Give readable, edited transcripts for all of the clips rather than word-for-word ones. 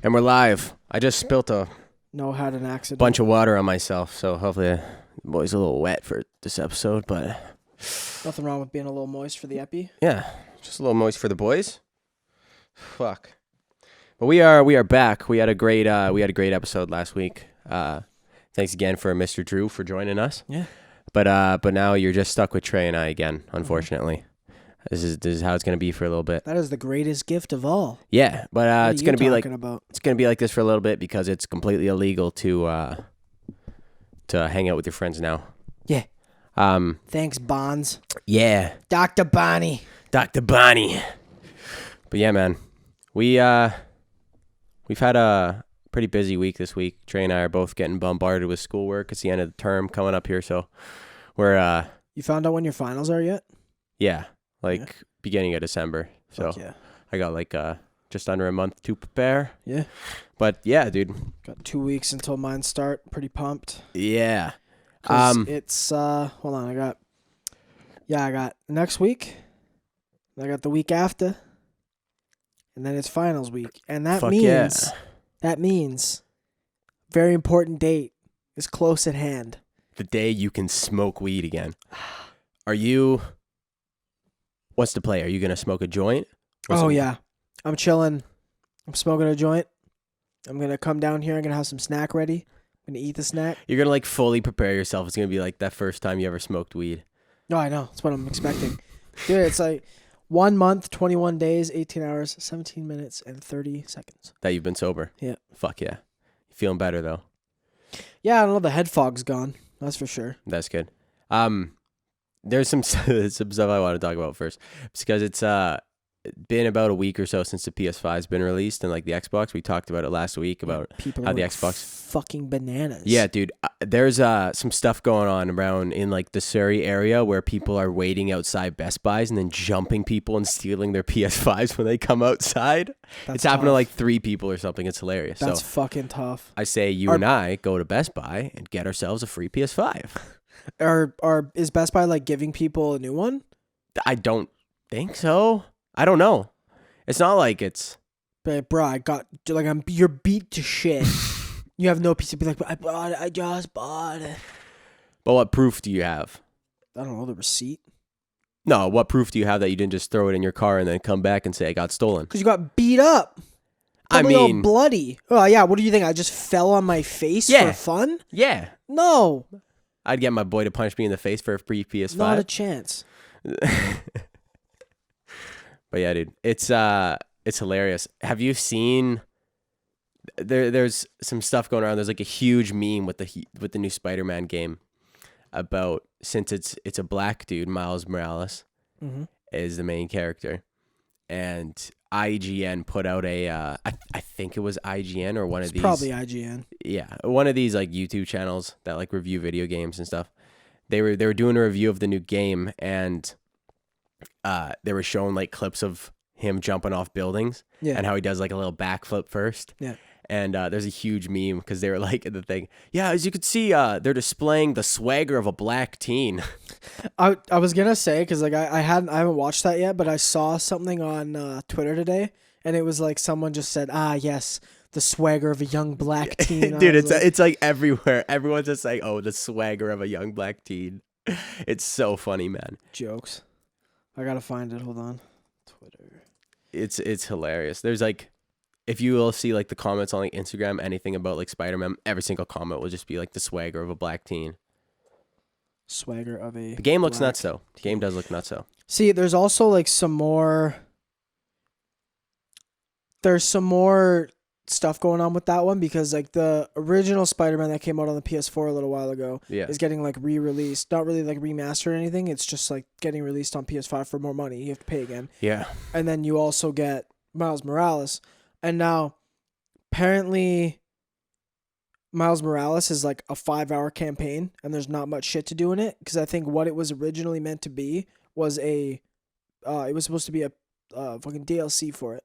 And we're live. I just spilt a Had an accident. bunch of water on myself, so hopefully the boy's a little wet for this episode, but Nothing wrong with being a little moist for the eppy. yeah, just a little moist for the boys. Fuck. But we are back. We had a great episode last week. Thanks again for Mr. Drew for joining us. Yeah. But now you're just stuck with Trey and I again, unfortunately. This is how it's gonna be for a little bit. That is the greatest gift of all. Yeah, but it's gonna be like about? it's gonna be like this for a little bit because it's completely illegal to hang out with your friends now. Yeah. Thanks, Bonds. Yeah. Dr. Bonnie. Dr. Bonnie. But yeah, man. We've had a pretty busy week this week. Trey and I are both getting bombarded with schoolwork. It's the end of the term coming up here, so we're You found out when your finals are yet? yeah. Beginning of December. So yeah. I got just under a month to prepare. Yeah. But yeah, dude. Got 2 weeks until mine start. Pretty pumped. Yeah. It's hold on, I got next week. I got the week after. And then it's finals week. And that means very important date is close at hand. The day you can smoke weed again. What's the play? Are you going to smoke a joint? Yeah. I'm chilling. I'm smoking a joint. I'm going to come down here. I'm going to have some snack ready. I'm going to eat the snack. You're going to fully prepare yourself. It's going to be like that first time you ever smoked weed. No, I know. That's what I'm expecting. Dude, it's like 1 month, 21 days, 18 hours, 17 minutes, and 30 seconds. That you've been sober? Yeah. Fuck yeah. You feeling better, though? Yeah, I don't know. The head fog's gone. That's for sure. That's good. There's some stuff I want to talk about first. It's because it's been about a week or so since the PS5's been released and like the Xbox. We talked about it last week about how the Xbox fucking bananas. Yeah, dude. There's some stuff going on around in like the Surrey area where people are waiting outside Best Buys and then jumping people and stealing their PS5s when they come outside. It's happened to like 3 people or something. It's hilarious. That's fucking tough. I say and I go to Best Buy and get ourselves a free PS5. Is Best Buy like giving people a new one? I don't think so. I don't know. It's not like it's. But bro, you're beat to shit. You have no piece to be like, I just bought it. But what proof do you have? I don't know, the receipt. No, what proof do you have that you didn't just throw it in your car and then come back and say I got stolen? Because you got beat up. Probably all bloody. Oh yeah, what do you think? I just fell on my face for fun? Yeah. No. I'd get my boy to punch me in the face for a free PS5. Not a chance. But yeah, dude, it's hilarious. Have you seen? There's some stuff going around. There's like a huge meme with the new Spider-Man game about since it's a black dude, Miles Morales, is the main character, and IGN put out I think it was IGN or one of these. Probably IGN. Yeah, one of these like YouTube channels that like review video games and stuff. They were doing a review of the new game and they were showing like clips of him jumping off buildings and how he does like a little backflip first. Yeah. And there's a huge meme because they were like the thing. Yeah, as you can see, they're displaying the swagger of a black teen. I was gonna say because like I haven't watched that yet, but I saw something on Twitter today, and it was like someone just said, yes, the swagger of a young black teen. Dude, it's like everywhere. Everyone's just like, oh, the swagger of a young black teen. It's so funny, man. Jokes. I gotta find it. Hold on. Twitter. It's hilarious. There's like, if you will see like the comments on like Instagram, anything about like Spider-Man, every single comment will just be like the swagger of a black teen. Swagger of a. The game looks nuts though. The game does look nuts though. See, there's also like some more. There's some more stuff going on with that one because like the original Spider-Man that came out on the PS4 a little while ago is getting like re-released. Not really like remastered or anything. It's just like getting released on PS5 for more money. You have to pay again. Yeah. And then you also get Miles Morales. And now apparently Miles Morales is like a 5-hour campaign and there's not much shit to do in it because I think what it was originally meant to be was it was supposed to be a fucking DLC for it.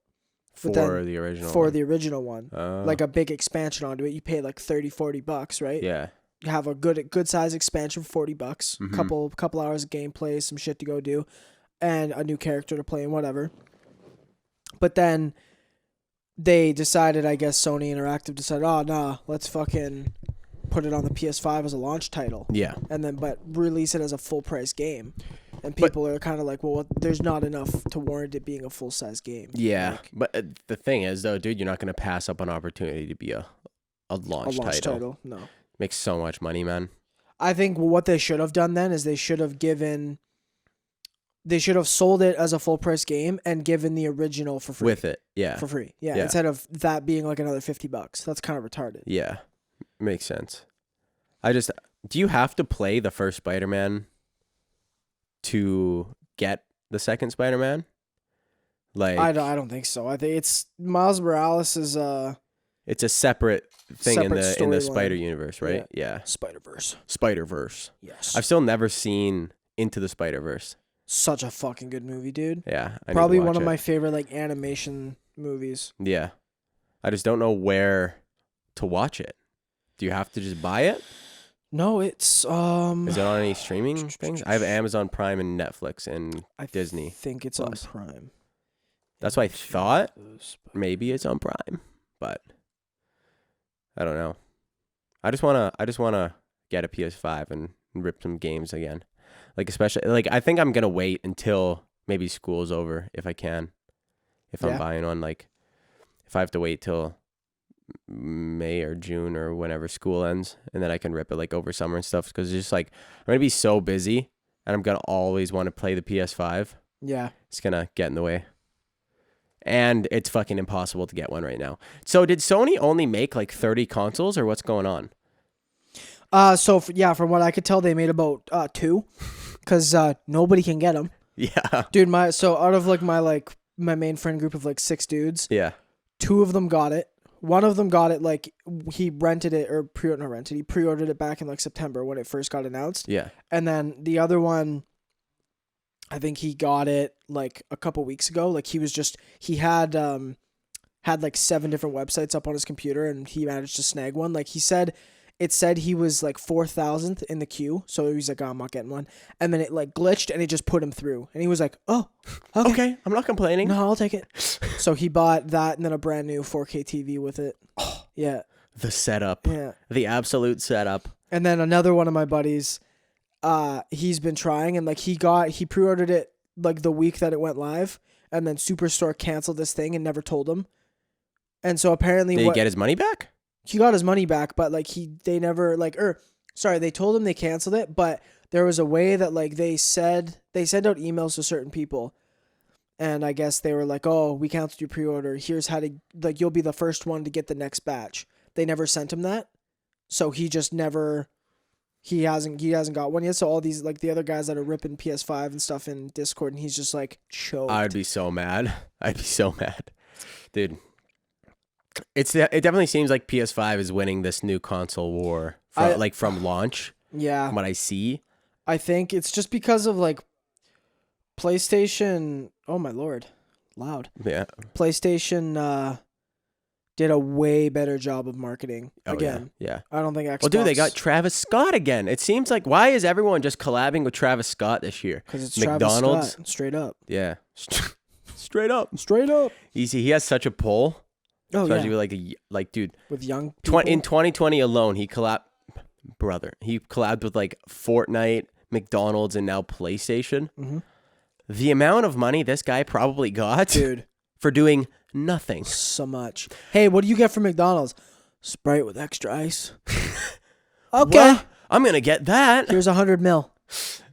For the original one. Like a big expansion onto it. You pay like $30-$40, right? Yeah. You have a good size expansion for $40. Mm-hmm. Couple hours of gameplay, some shit to go do, and a new character to play and whatever. But then they decided, I guess Sony Interactive decided, oh, nah, let's fucking put it on the PS5 as a launch title. Yeah. And then, but release it as a full price game. And people are kind of like, well, there's not enough to warrant it being a full size game. Yeah. But the thing is, though, dude, you're not going to pass up an opportunity to be a launch title. No. Makes so much money, man. I think what they should have done then is they should have sold it as a full price game and given the original for free. With it. Yeah. For free. Yeah. Instead of that being like another $50. That's kind of retarded. Yeah. Makes sense. Do you have to play the first Spider-Man to get the second Spider-Man? Like, I don't think so. I think it's Miles Morales is it's a separate thing in the Spider Universe, right? Yeah. Spider-Verse. Yes. I've still never seen Into the Spider-Verse. Such a fucking good movie, dude. Yeah. Probably one of my favorite like animation movies. Yeah. I just don't know where to watch it. Do you have to just buy it? No, it's Is it on any streaming things? I have Amazon Prime and Netflix and Disney. I think it's Plus. on Prime. That's what I thought. Maybe it's on Prime, but I don't know. I just wanna get a PS5 and rip some games again. Like especially like I think I'm gonna wait until maybe school's over if I can. If I'm buying on like if I have to wait till May or June or whenever school ends, and then I can rip it like over summer and stuff, because it's just like I'm gonna be so busy and I'm gonna always want to play the PS5. Yeah, it's gonna get in the way, and it's fucking impossible to get one right now. So did Sony only make like 30 consoles, or what's going on? From what I could tell, they made about 2, because nobody can get them. Yeah, dude. Out of like my main friend group of like 6 dudes, 2 of them got it. One of them got it, like, he rented it, or he pre-ordered it back in, like, September when it first got announced. Yeah. And then the other one, I think he got it, like, a couple weeks ago. Like, he had, like, 7 different websites up on his computer, and he managed to snag one. Like, it said he was, like, 4,000th in the queue, so he was like, oh, I'm not getting one. And then it, like, glitched, and it just put him through. And he was like, oh, okay. I'm not complaining. No, I'll take it. So he bought that and then a brand new 4K TV with it. Oh, yeah. The setup. Yeah. The absolute setup. And then another one of my buddies, he's been trying, and like he pre-ordered it like the week that it went live, and then Superstore canceled this thing and never told him. And so apparently Did he get his money back? He got his money back, but like they told him they canceled it, but there was a way that like they sent out emails to certain people. And I guess they were like, oh, we canceled your pre-order. Here's how to, like, you'll be the first one to get the next batch. They never sent him that. So he just never, he hasn't got one yet. So all these, like, the other guys that are ripping PS5 and stuff in Discord, and he's just like, choked. I'd be so mad. Dude. It definitely seems like PS5 is winning this new console war from launch. Yeah. From what I see. I think it's just because of, like, PlayStation, oh my lord, loud. Yeah. PlayStation did a way better job of marketing again. Yeah. I don't think Xbox. Well, dude, they got Travis Scott again. It seems like, why is everyone just collabing with Travis Scott this year? Because it's McDonald's. Travis Scott, straight up. Yeah. Straight up. Straight up. Easy. He has such a pull. Oh, especially yeah. with dude. With young people. In 2020 alone, he collabed with like Fortnite, McDonald's, and now PlayStation. Mm-hmm. The amount of money this guy probably got, dude, for doing nothing. So much. Hey, what do you get from McDonald's? Sprite with extra ice. Okay. Well, I'm going to get that. Here's 100 mil.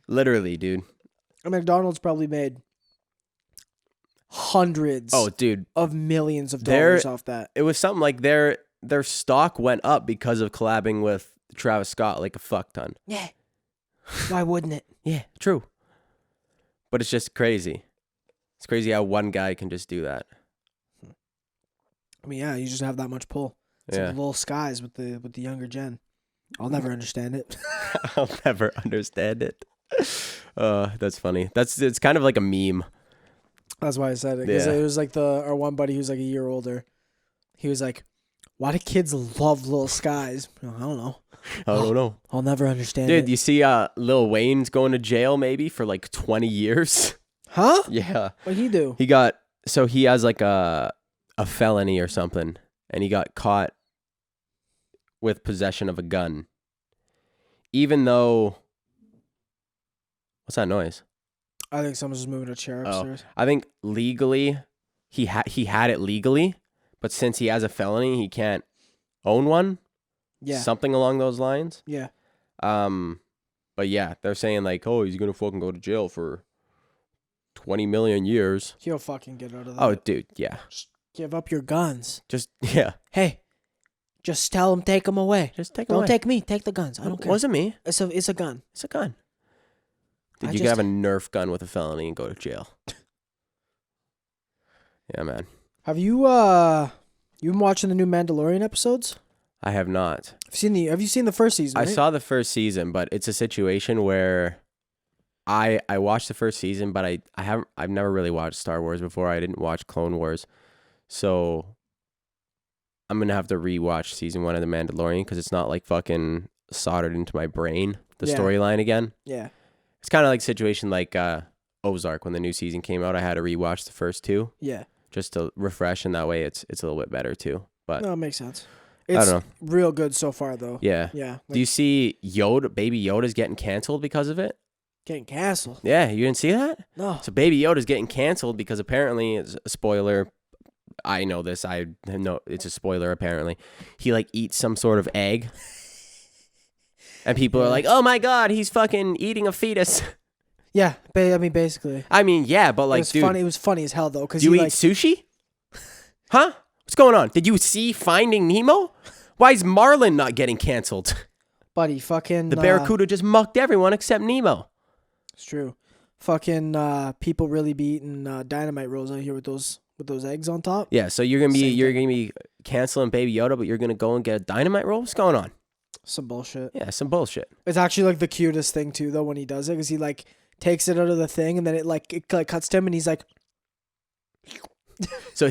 Literally, dude. McDonald's probably made hundreds of millions of dollars off that. It was something like their stock went up because of collabing with Travis Scott, like a fuck ton. Yeah. Why wouldn't it? Yeah, true. But it's just crazy. It's crazy how one guy can just do that. I mean, yeah, you just have that much pull. It's like little skies with the younger gen. I'll never understand it. I'll never understand it. That's funny. It's kind of like a meme. That's why I said it. Because it was like our one buddy who's like a year older. He was like, why do kids love little skies? I don't know. I don't know. I'll never understand it. Dude, you see Lil Wayne's going to jail maybe for like 20 years? Huh? Yeah. What'd he do? He has like a a felony or something, and he got caught with possession of a gun, even though, what's that noise? I think someone's just moving a chair upstairs. I think legally he had it legally, but since he has a felony, he can't own one. Yeah. Something along those lines. Yeah. But yeah, they're saying like, oh, he's gonna fucking go to jail for 20 million years. He'll fucking get out of that. Oh, dude, yeah. Just give up your guns. Just yeah. Hey, just tell them take them away. Just take them Don't away. take me. Take the guns. I don't care. Wasn't me. It's a gun. It's a gun. Dude, I you just- could have a Nerf gun with a felony and go to jail. Yeah, man. Have you been watching the new Mandalorian episodes? I have not. Have you seen the first season? I right? saw the first season, but it's a situation where I watched the first season, but I've never really watched Star Wars before. I didn't watch Clone Wars. So I'm going to have to rewatch season 1 of The Mandalorian because it's not like fucking soldered into my brain, the Yeah. storyline again. Yeah. It's kind of like a situation like Ozark when the new season came out. I had to rewatch the first 2 Yeah. just to refresh, and that way it's a little bit better too. But No, it makes sense. I It's don't know. real good so far, though. Yeah. Yeah. Do you see Baby Yoda's getting canceled because of it? Getting canceled? Yeah, you didn't see that? No. So Baby Yoda's getting canceled because apparently, it's a spoiler. I know this. I know it's a spoiler. Apparently, he like eats some sort of egg, and people are like, "Oh my god, he's fucking eating a fetus." Yeah. Basically. I mean, yeah, but like, it was dude, funny. It was funny as hell though, because do you he eat like sushi? Huh? What's going on? Did you see Finding Nemo? Why is Marlin not getting canceled? buddy fucking The Barracuda just mucked everyone except Nemo. It's true. Fucking people really be eating dynamite rolls out here with those eggs on top. Yeah, so you're gonna be canceling Baby Yoda, but you're gonna go and get a dynamite roll. What's going on? Some bullshit. Yeah, some bullshit. It's actually like the cutest thing too, though, when he does it, because he like takes it out of the thing and then it cuts to him and he's like, So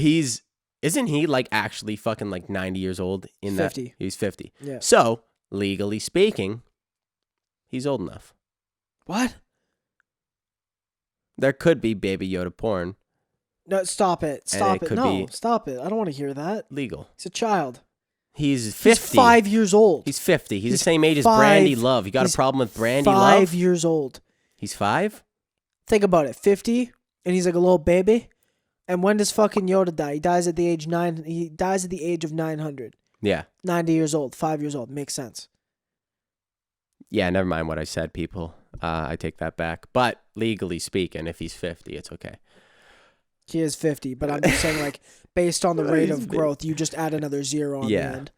isn't he like actually fucking like 90 years old in 50. that? He's 50. yeah. So legally speaking, he's old enough. What? There could be Baby Yoda porn. No, stop it. Stop it it. could No, be- stop it. I don't want to hear that. Legal. He's a child. He's 50. He's 5 years old. He's 50. He's the He's same age as 5. Brandy Love. You got a He's problem with Brandy 5 Love? years old. He's 5? Think about it. 50, and he's like a little baby. And when does fucking Yoda die? He dies at the age 9. He dies at the age of 900. Yeah. 90 years old. 5 years old. Makes sense. Yeah, never mind what I said, people. I take that back. But legally speaking, if he's 50, it's okay. He is 50, but I'm just saying, like, based on the rate He's of big. growth, you just add another 0 on the Yeah. end.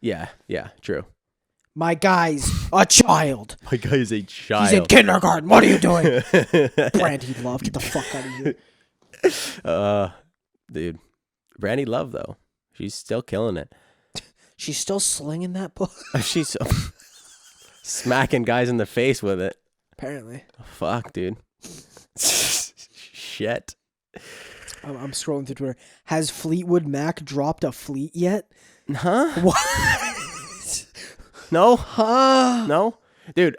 Yeah, true. My guy's a child. My guy is a child. He's in kindergarten. What are you doing? Brandy Love, get the fuck out of here. Dude, Brandy Love though, she's still killing it. She's still slinging that book. She's smacking guys in the face with it. Apparently. Fuck, dude. Shit. I'm scrolling through Twitter. Has Fleetwood Mac dropped a fleet yet? Huh? What? No. Huh? No, dude.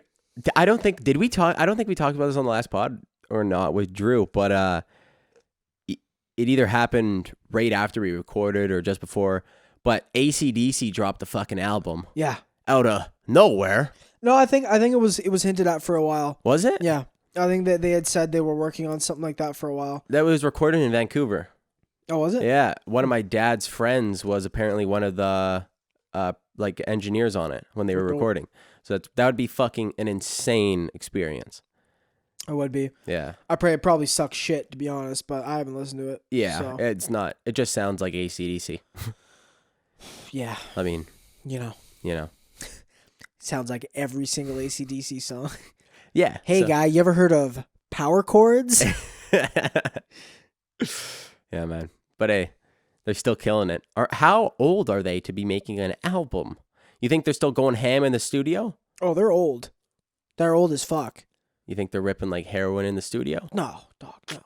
I don't think we talked about this on the last pod or not with Drew, but it either happened right after we recorded or just before. But AC/DC dropped the fucking album Yeah. out of nowhere. No, I think it was hinted at for a while. Was it? Yeah. I think that they had said they were working on something like that for a while. That was recorded in Vancouver. Oh, was it? Yeah, one of my dad's friends was apparently one of the like engineers on it when they were Cool. recording. So that would be fucking an insane experience. It would be. Yeah. I pray it probably sucks shit, to be honest, but I haven't listened to it. Yeah, So, it's not. It just sounds like AC/DC. yeah. I mean, You know. Sounds like every single AC/DC song. Yeah. Hey, so- guy, you ever heard of power chords? Yeah, man. But hey, they're still killing it. How old are they to be making an album? You think they're still going ham in the studio? Oh, they're old. They're old as fuck. You think they're ripping like heroin in the studio? No, dog, no.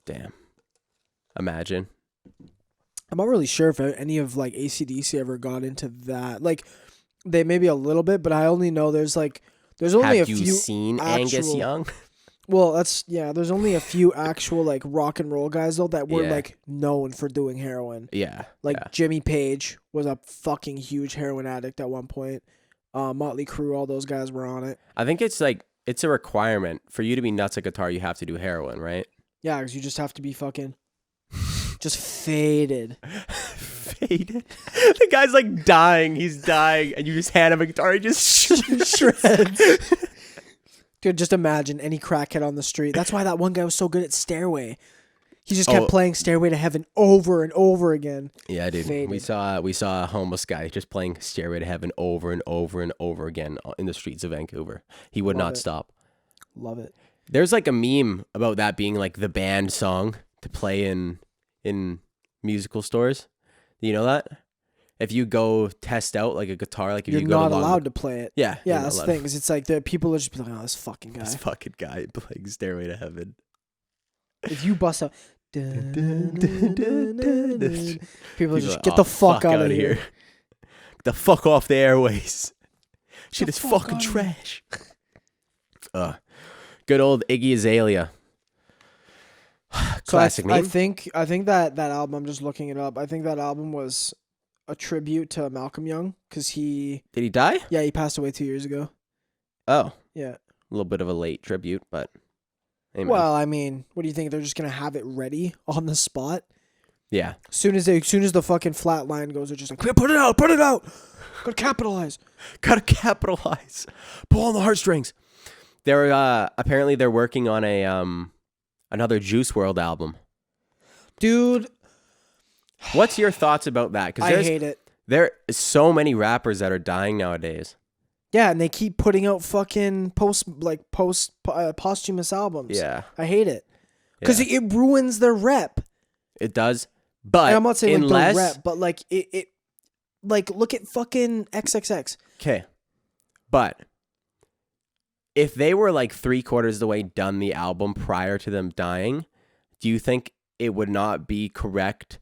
Damn. Imagine. I'm not really sure if any of like AC/DC ever got into that. Like, they maybe a little bit, but I only know there's only Have a you few. seen Angus actual- Young? Well, there's only a few actual like rock and roll guys though that were Yeah. like known for doing heroin. Yeah. Like yeah. Jimmy Page was a fucking huge heroin addict at one point. Motley Crue, all those guys were on it. I think it's like it's a requirement for you to be nuts at guitar. You have to do heroin, right? Yeah, because you just have to be fucking just faded. Faded. The guy's like dying. He's dying, and you just hand him a guitar. He just shreds. Dude, just imagine any crackhead on the street. That's why that one guy was so good at Stairway. He just kept playing Stairway to Heaven over and over again. Yeah, dude. Faded. We saw a homeless guy just playing Stairway to Heaven over and over and over again in the streets of Vancouver. He would not stop. Love it. There's like a meme about that being like the banned song to play in musical stores. Do you know that? If you go test out like a guitar, like if You're you go not to allowed to play it. Yeah. Yeah, that's the thing. Because it's like the people are just be like, oh, this fucking guy. This fucking guy playing Stairway to Heaven. If you bust out, people are just like, get the fuck out of here. Get the fuck off the airways. Shit is fuck fucking outta trash. Good old Iggy Azalea. Classic I name. think that album, I'm just looking it up. I think that album was a tribute to Malcolm Young because Did he die? he passed away 2 years ago. Oh, Yeah. a little bit of a late tribute, but amen. Well, I mean, what do you think? They're just gonna have it ready on the spot? Yeah. As soon as the fucking flat line goes, they're just like, put it out. Gotta capitalize. Gotta capitalize. Pull on the heartstrings. They're apparently they're working on a another Juice WRLD album. Dude, what's your thoughts about that? Because I hate it. There are so many rappers that are dying nowadays. Yeah, and they keep putting out fucking posthumous albums. Yeah. I hate it. Because it ruins their rep. It does. But And I'm not saying unless, like their rep, but like it like look at fucking XXX. Okay. But if they were like 3/4 of the way done the album prior to them dying, do you think it would not be correct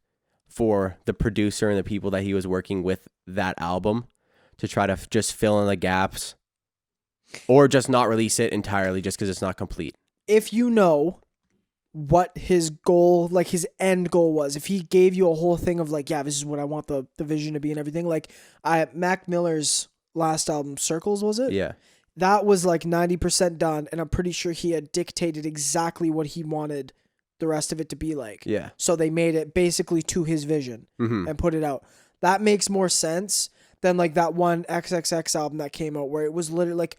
for the producer and the people that he was working with that album to try to just fill in the gaps or just not release it entirely just because it's not complete? If you know what his goal, like his end goal was, if he gave you a whole thing of like, yeah, this is what I want the vision to be and everything, like Mac Miller's last album, Circles, was it? Yeah. That was like 90% done, and I'm pretty sure he had dictated exactly what he wanted the rest of it to be like. Yeah. So they made it basically to his vision and put it out. That makes more sense than like that one XXX album that came out where it was literally like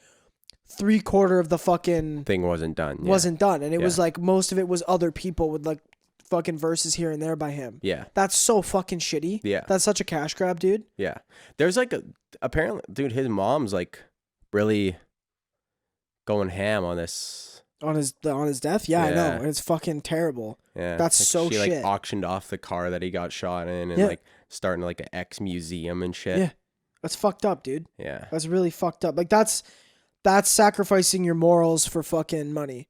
3/4 of the fucking thing wasn't done. Yeah. wasn't done, and it was like most of it was other people with like fucking verses here and there by him. Yeah. That's so fucking shitty. Yeah. That's such a cash grab, dude. Yeah. There's like apparently, dude, his mom's like really going ham on this. On his death? Yeah, I know. And it's fucking terrible. Yeah. That's like so she shit. like auctioned off the car that he got shot in and like starting like an ex museum and shit. Yeah. That's fucked up, dude. Yeah. That's really fucked up. Like that's sacrificing your morals for fucking money.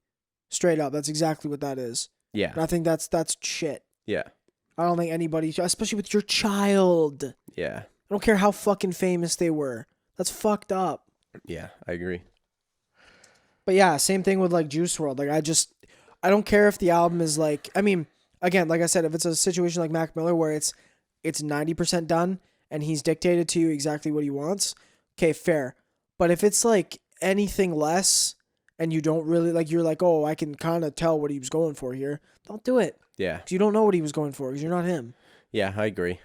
Straight up. That's exactly what that is. Yeah. And I think that's shit. Yeah. I don't think anybody, especially with your child. Yeah. I don't care how fucking famous they were. That's fucked up. Yeah, I agree. But yeah, same thing with like Juice WRLD. Like I don't care if the album is like, I mean, again, like I said, if it's a situation like Mac Miller where it's 90% done and he's dictated to you exactly what he wants, okay, fair. But if it's like anything less and you don't really like, you're like, oh, I can kind of tell what he was going for here, don't do it. Yeah. 'Cause you don't know what he was going for because you're not him. Yeah, I agree.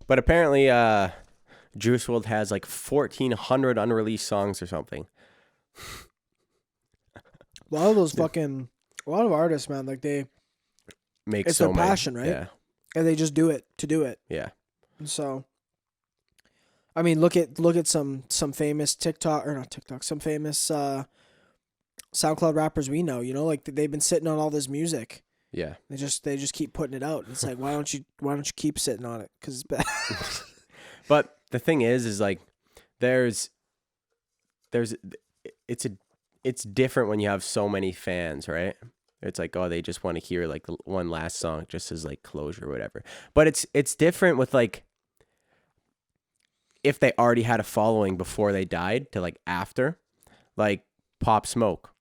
But apparently, Juice WRLD has like 1,400 unreleased songs or something. A lot of artists, man, like Make it's so their many. passion, right? Yeah. And they just do it to do it. Yeah. And so, I mean, look at some famous some famous SoundCloud rappers we know. You know, like they've been sitting on all this music. Yeah. They just keep putting it out. It's like why don't you keep sitting on it? Because it's bad. But the thing is like it's different when you have so many fans, right? It's like, oh, they just want to hear like one last song just as like closure or whatever. But it's different with like if they already had a following before they died to like after, like Pop Smoke.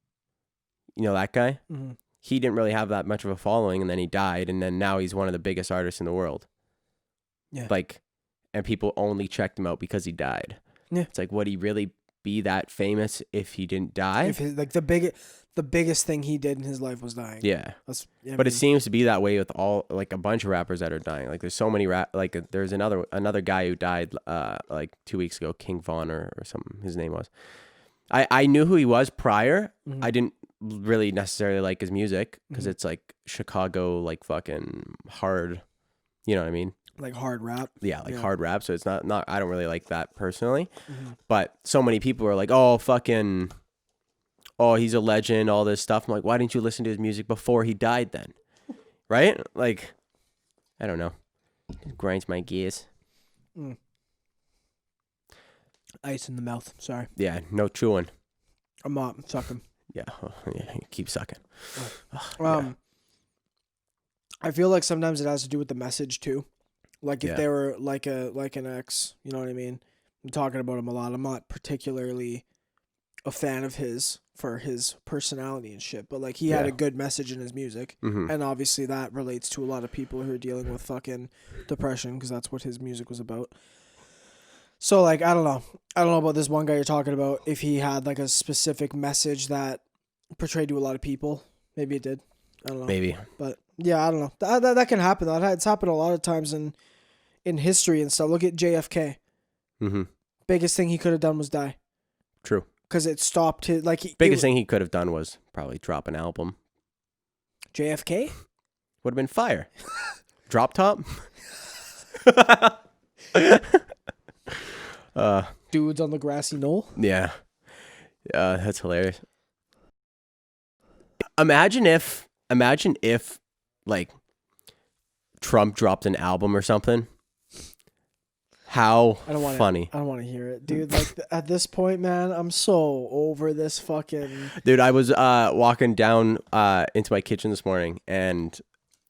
you know that guy? Mm-hmm. He didn't really have that much of a following, and then he died, and then now he's one of the biggest artists in the world. Yeah. Like, and people only checked him out because he died. Yeah. It's like, would he really be that famous if he didn't die? If his, like the biggest thing he did in his life was dying. Yeah. But it seems to be that way with all, like, a bunch of rappers that are dying. Like, there's so many like there's another guy who died like 2 weeks ago, King Von or something his name was. I knew who he was prior. Mm-hmm. I didn't really necessarily like his music because it's like Chicago, like fucking hard, you know what I mean? Like hard rap. Yeah, like hard rap. So it's not I don't really like that personally. Mm-hmm. But so many people are like, oh, fucking, oh, he's a legend, all this stuff. I'm like, why didn't you listen to his music before he died then? Right? Like, I don't know. It grinds my gears. Mm. Ice in the mouth. Sorry. Yeah, no chewing. I'm not sucking. Yeah, yeah, keep sucking. I feel like sometimes it has to do with the message too. Like if Yeah. they were like an ex, you know what I mean? I'm talking about him a lot. I'm not particularly a fan of his for his personality and shit, but like he had Yeah. a good message in his music, Mhm. and obviously that relates to a lot of people who are dealing with fucking depression because that's what his music was about. So like I don't know about this one guy you're talking about. If he had like a specific message that portrayed to a lot of people, maybe it did. I don't know. Maybe. But yeah, I don't know. That can happen. It's happened a lot of times in history and stuff. Look at JFK. Mm-hmm. Biggest thing he could have done was die. True. Because it stopped his Biggest thing he could have done was probably drop an album. JFK Would have been fire. Drop top. Dudes on the grassy knoll. Yeah. That's hilarious. Imagine if like Trump dropped an album or something. How funny. I don't want to hear it, dude. Like at this point, man, I'm so over this fucking. Dude, I was walking down into my kitchen this morning, and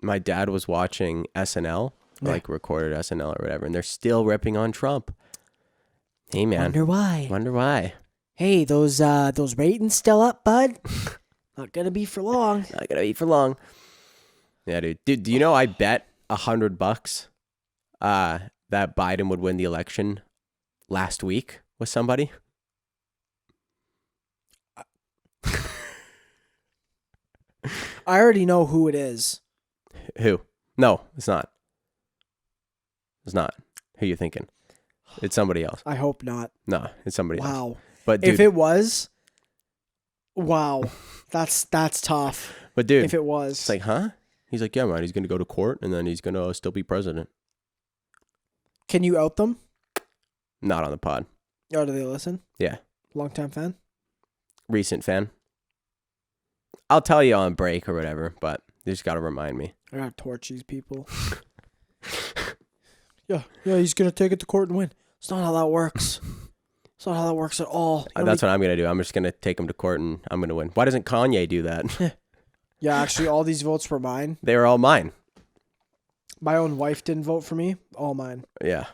my dad was watching SNL, like recorded SNL or whatever, and they're still ripping on Trump. Hey, man. Wonder why. Hey, those ratings still up, bud? Not gonna be for long. Not gonna be for long. Yeah, dude. Dude, do you know I bet $100 that Biden would win the election last week with somebody? I already know who it is. Who? No, it's not. It's not. Who you thinking? It's somebody else. I hope not. No, it's somebody else. Wow. But dude, if it was, wow, that's tough. But dude, if it was, it's like, huh? He's like, yeah, man. He's gonna go to court, and then he's gonna still be president. Can you out them? Not on the pod. Oh, do they listen? Yeah. Long-time fan? Recent fan. I'll tell you on break or whatever, but you just gotta remind me. I gotta torch these people. Yeah, he's gonna take it to court and win. It's not how that works. It's not how that works at all. That's what I'm gonna do. I'm just gonna take him to court and I'm gonna win. Why doesn't Kanye do that? Yeah, actually, all these votes were mine. They were all mine. My own wife didn't vote for me. All mine. Yeah.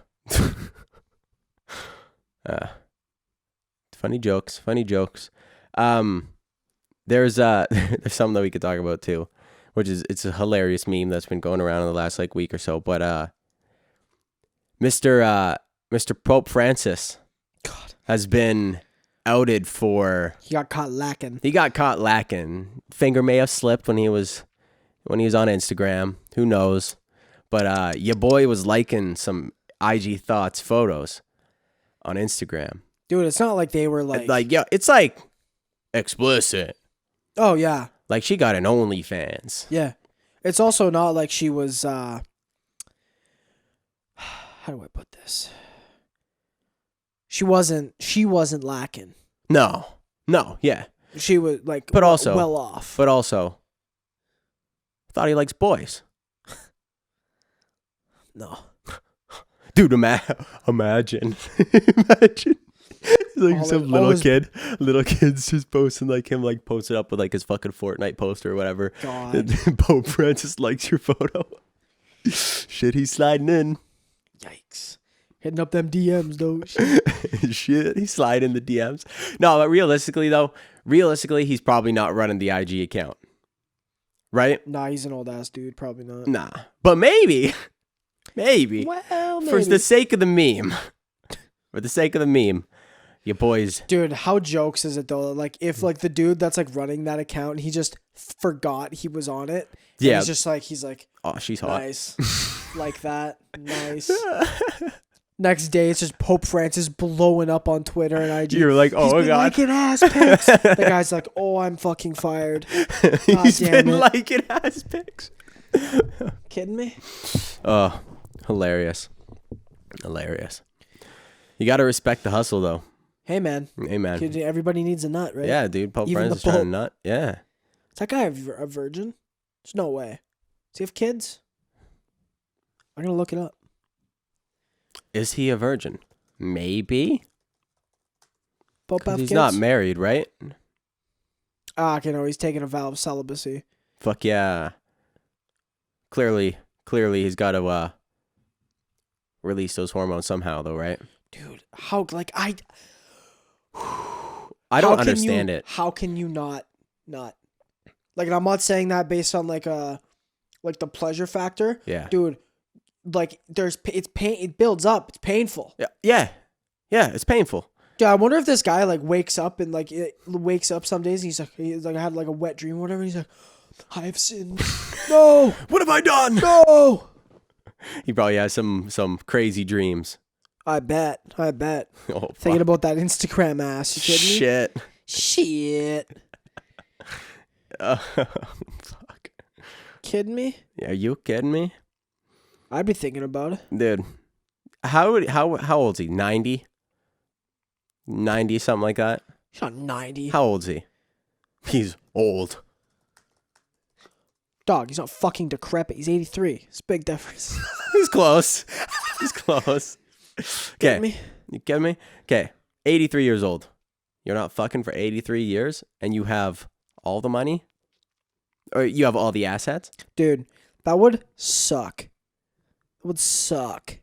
Funny jokes. There's something that we could talk about too, which is it's a hilarious meme that's been going around in the last like week or so. But Mr. Pope Francis has been outed for. He got caught lacking. Finger may have slipped when he was on Instagram. Who knows? But your boy was liking some IG thoughts photos on Instagram. Dude, it's not like they were like yeah, it's like explicit. Oh yeah. Like she got an OnlyFans. Yeah. It's also not like she was how do I put this? She wasn't lacking. No, yeah. She was like but also well off. But also thought he likes boys. No. Dude, imagine. Like some little kid's just posting like him, like posted up with like his fucking Fortnite poster or whatever. God. And Pope Francis likes your photo. Shit, he's sliding in. Yikes. Hitting up them DMs though. Shit. Shit, he's sliding the DMs. No, but realistically, he's probably not running the IG account. Right? Nah, he's an old ass dude. Probably not. Nah. But maybe. Maybe. Well, maybe. For the sake of the meme. For the sake of the meme. You boys. Dude, how jokes is it though? Like if like the dude that's like running that account, he just forgot he was on it. Yeah. He's like, oh, she's hot. Nice. Like that. Nice. Next day, it's just Pope Francis blowing up on Twitter and IG. You're like, oh, He's been God. liking ass pics. The guy's like, oh, I'm fucking fired. He's been liking ass pics. Kidding me? Oh, hilarious. Hilarious. You got to respect the hustle, though. Hey, man. Hey, man. Everybody needs a nut, right? Yeah, dude. Pope Even Francis the trying to Pope. nut. Yeah. Is that guy a virgin? There's no way. Does he have kids? I'm going to look it up. Is he a virgin? Maybe. Pope have He's kids? not married, right? Okay, no, he's taking a vow of celibacy. Fuck yeah. Clearly, he's got to release those hormones somehow, though, right? Dude, how, like, I don't understand it. How can you not? Like, and I'm not saying that based on, like, the pleasure factor. Yeah. Dude, like, it builds up. It's painful. Yeah. Yeah, it's painful. Dude, I wonder if this guy, like, wakes up some days and he's like, I had, like, a wet dream or whatever. He's like, I have sinned. No. What have I done? No. He probably has some crazy dreams. I bet. Oh, Thinking about that Instagram ass. You kidding me? Shit. Fuck. Kidding me? Are you kidding me? I'd be thinking about it. Dude. How old is he? 90? 90, something like that? He's not 90. How old is he? He's old. Dog, he's not fucking decrepit. He's 83. It's a big difference. He's close. He's close. Get Okay. me? You get me? Okay. 83 years old. You're not fucking for 83 years and you have all the money? Or you have all the assets? Dude, that would suck. It would suck.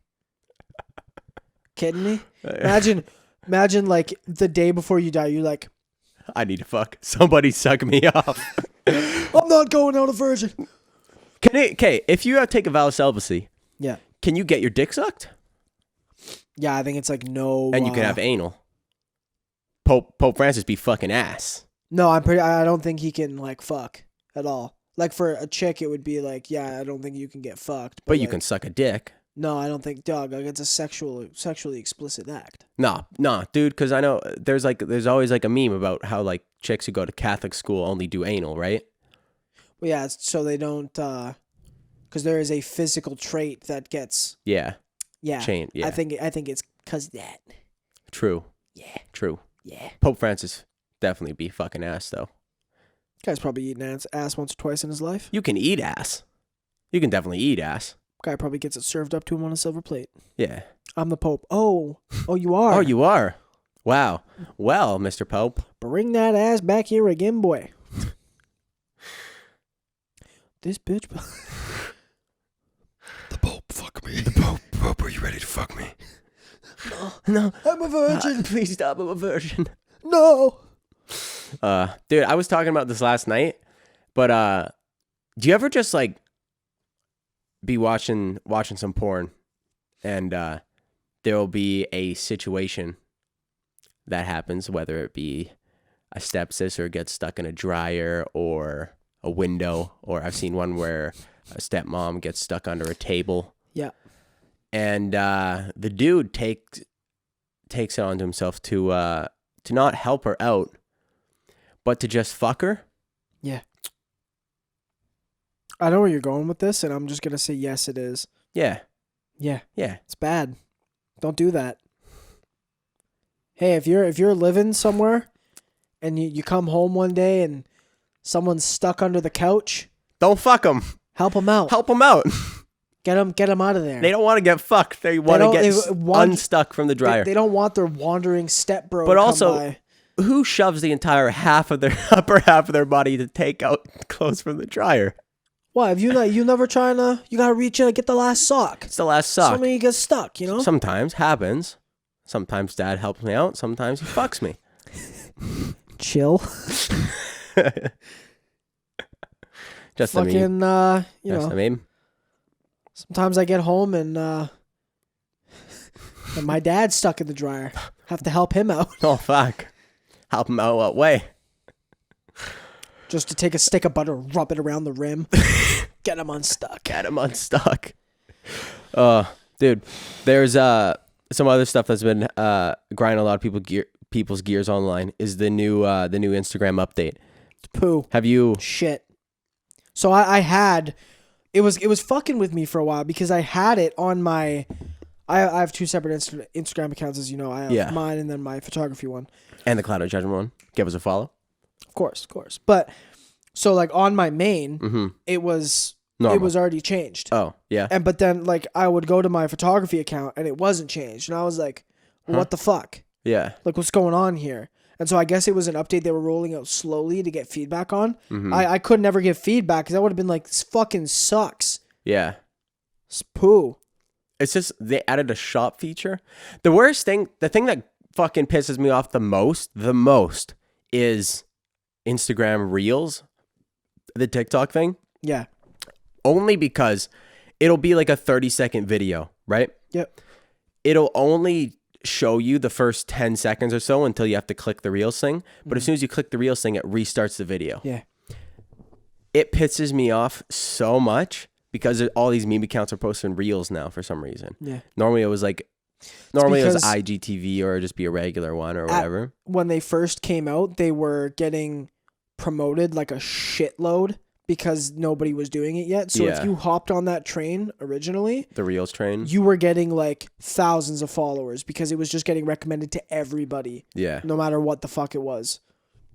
Kidding me? Imagine like the day before you die, you're like, I need to fuck. Somebody suck me off. I'm not going out a virgin. Okay, if you take a vow of celibacy, Yeah. can you get your dick sucked? Yeah, I think it's like no. And you can have anal. Pope Francis be fucking ass. No, I don't think he can like fuck at all. Like for a chick, it would be like, yeah, I don't think you can get fucked. But you like, can suck a dick. No, I don't think, dog. Like it's a sexually explicit act. Nah, dude. Because I know there's always like a meme about how like chicks who go to Catholic school only do anal, right? Well, yeah, so they don't, because there is a physical trait that gets. Yeah. Yeah. Chain. Yeah. I think it's because of that. True. Yeah. True. Yeah. Pope Francis definitely be fucking ass though. Guy's probably eaten ass once or twice in his life. You can eat ass. You can definitely eat ass. Guy probably gets it served up to him on a silver plate. Yeah. I'm the Pope. Oh, you are. Oh, you are. Wow. Well, Mr. Pope. Bring that ass back here again, boy. This bitch. The Pope, fuck me. The Pope, are you ready to fuck me? No. I'm a virgin. Please stop. I'm a virgin. No. Dude, I was talking about this last night, but do you ever just like be watching some porn and there will be a situation that happens, whether it be a stepsister gets stuck in a dryer or a window, or I've seen one where a stepmom gets stuck under a table. Yeah. And the dude takes it onto himself to not help her out, but to just fuck her. Yeah. I know where you're going with this, and I'm just gonna say yes, it is. Yeah. Yeah. Yeah. It's bad. Don't do that. Hey, if you're living somewhere and you come home one day and someone's stuck under the couch, Don't fuck them. help them out. Help them out. Get them out of there. They don't want to get fucked. They want to get unstuck from the dryer. They don't want their wandering stepbro But to also, come by. Who shoves the entire half of their upper half of their body to take out clothes from the dryer? Why? Have you never trying to? You gotta reach in and get the last sock. It's the last sock. Somebody gets stuck, you know. Sometimes happens. Sometimes dad helps me out. Sometimes he fucks me. Chill. Just Fucking, a meme. you Just know. a meme. Sometimes I get home and my dad's stuck in the dryer. Have to help him out. Oh fuck! Help him out what way? Just to take a stick of butter, rub it around the rim, get him unstuck. Get him unstuck. Dude, there's some other stuff that's been grinding a lot of people's gears online. Is the new Instagram update? Poo. Have you? Shit. So I had, it was fucking with me for a while because I had it on my. I have two separate Instagram accounts, as you know. I have mine and then my photography one. And the Clouded Judgement one. Give us a follow. Of course. But so like on my main, it was Normal. It was already changed. Oh yeah. But then like I would go to my photography account and it wasn't changed, and I was like, what the fuck? Yeah. Like what's going on here? And so I guess it was an update they were rolling out slowly to get feedback on. I could never give feedback because I would have been like, this fucking sucks. Yeah. It's poo. It's just they added a shop feature. The worst thing, the thing that fucking pisses me off the most is Instagram Reels, the TikTok thing. Yeah. Only because it'll be like a 30-second video, right? Yep. It'll only show you the first 10 seconds or so until you have to click the Reels thing. But as soon as you click the Reels thing, it restarts the video. Yeah. It pisses me off so much because all these meme accounts are posting Reels now for some reason. Yeah. Normally it was IGTV or just be a regular one or whatever. When they first came out, they were getting promoted like a shitload because nobody was doing it yet. So if you hopped on that train originally, the Reels train, you were getting like thousands of followers because it was just getting recommended to everybody. Yeah. No matter what the fuck it was.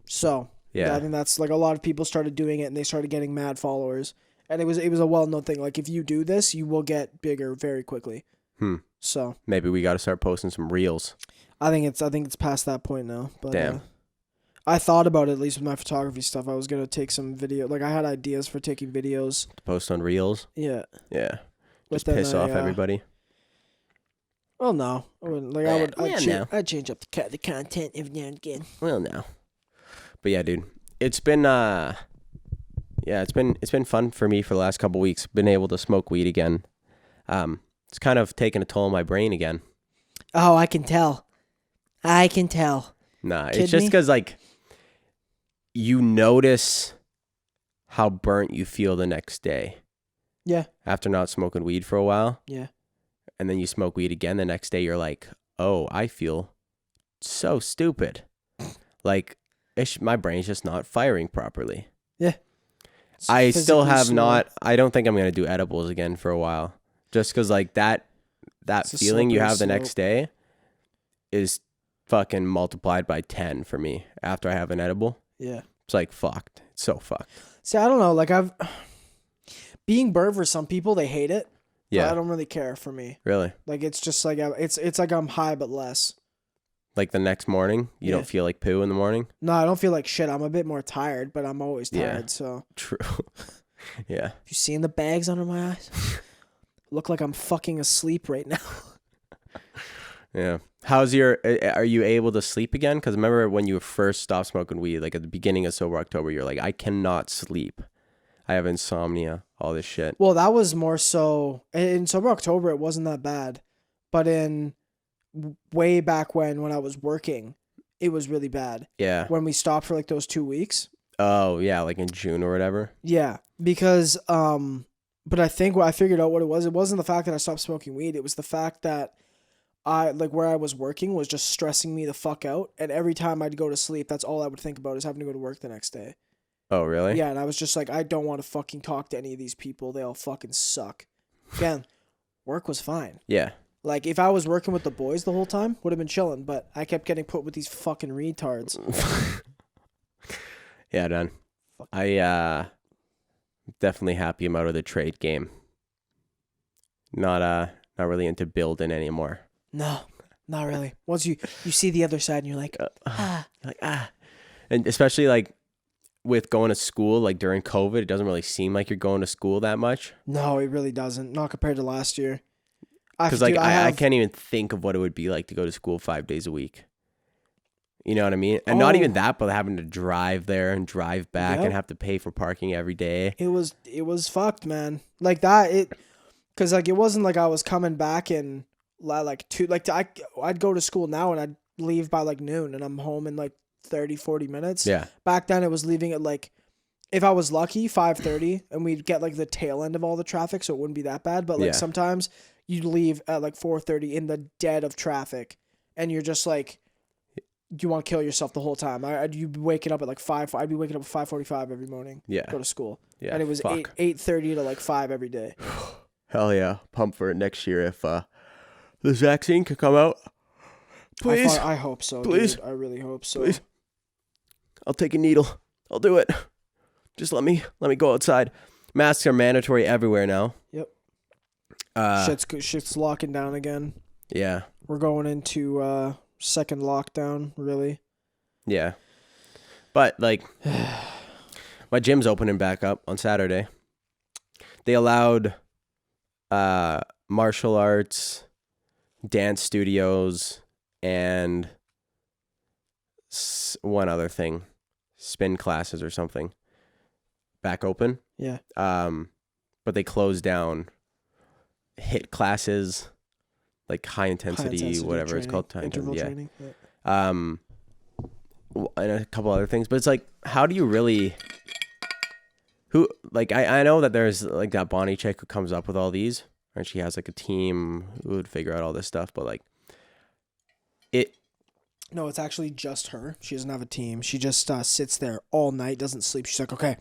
So yeah, I think that's like a lot of people started doing it and they started getting mad followers. And it was a well-known thing. Like if you do this, you will get bigger very quickly. So maybe we got to start posting some Reels. I think it's past that point now. But damn. I thought about it, at least with my photography stuff. I was gonna take some video. Like I had ideas for taking videos To post on Reels. Yeah. Yeah. But Just then piss off everybody. Well, no, I wouldn't. Like I'd change up the content every now and again. Well, no. But yeah, dude, it's been it's been fun for me for the last couple weeks. Been able to smoke weed again. It's kind of taken a toll on my brain again. Oh, I can tell. Nah, it's just because like you notice how burnt you feel the next day. Yeah. After not smoking weed for a while. Yeah. And then you smoke weed again the next day. You're like, oh, I feel so stupid. Like my brain's just not firing properly. Yeah. I still have not. I don't think I'm gonna do edibles again for a while, just because like that feeling you have the next day is fucking multiplied by 10 for me after I have an edible. Yeah. It's like fucked. It's so fucked. See, I don't know. Like being burnt for some people, they hate it. Yeah. I don't really care for me. Really? Like it's just like it's like I'm high but less. Like the next morning, you don't feel like poo in the morning? No, I don't feel like shit. I'm a bit more tired, but I'm always tired, so. True. Yeah. You seeing the bags under my eyes? Look like I'm fucking asleep right now. Yeah. Are you able to sleep again? Because remember when you first stopped smoking weed, like at the beginning of Sober October, you're like, I cannot sleep. I have insomnia, all this shit. Well, that was more so, in Sober October, it wasn't that bad. But in way back when I was working, it was really bad. Yeah. When we stopped for like those 2 weeks. Oh, yeah, like in June or whatever. Yeah, because, but I think I figured out what it wasn't the fact that I stopped smoking weed. It was the fact that where I was working was just stressing me the fuck out. And every time I'd go to sleep, that's all I would think about is having to go to work the next day. Oh, really? Yeah, and I was just like, I don't want to fucking talk to any of these people. They all fucking suck. Again, work was fine. Yeah. Like, if I was working with the boys the whole time, would have been chilling. But I kept getting put with these fucking retards. Yeah, done. I definitely happy I'm out of the trade game. Not really into building anymore. No, not really. Once you see the other side and you're like, and especially like with going to school, like during COVID, it doesn't really seem like you're going to school that much. No, it really doesn't. Not compared to last year. Because like I can't even think of what it would be like to go to school 5 days a week. You know what I mean? And not even that, but having to drive there and drive back and have to pay for parking every day. It was fucked, man. Like that, because like it wasn't like I was coming back in like I'd go to school now and I'd leave by like noon and I'm home in like 30, 40 minutes. Yeah. Back then it was leaving at like, if I was lucky, 5:30, and we'd get like the tail end of all the traffic, so it wouldn't be that bad. But like sometimes you'd leave at like 4:30 in the dead of traffic, and you're just like, you want to kill yourself the whole time. You'd be waking up at like 5. I'd be waking up at 5:45 every morning. Yeah. Go to school. Yeah. And it was 8:30 to like 5 every day. Hell yeah! Pump for it next year if this vaccine could come out. Please. I hope so. Please. Dude. I really hope so. Please. I'll take a needle. I'll do it. Just let me go outside. Masks are mandatory everywhere now. Yep. Shit's locking down again. Yeah. We're going into second lockdown, really. Yeah. But like my gym's opening back up on Saturday. They allowed martial arts, dance studios, and one other thing, spin classes or something, back open. Yeah. But they closed down HIIT classes, like high intensity whatever training, it's called, interval training. Yeah. And a couple other things, but it's like, how do you really? Who like I know that there's like that Bonnie chick who comes up with all these, and she has like a team who would figure out all this stuff, but like it. No, it's actually just her. She doesn't have a team. She just sits there all night, doesn't sleep. She's like, okay,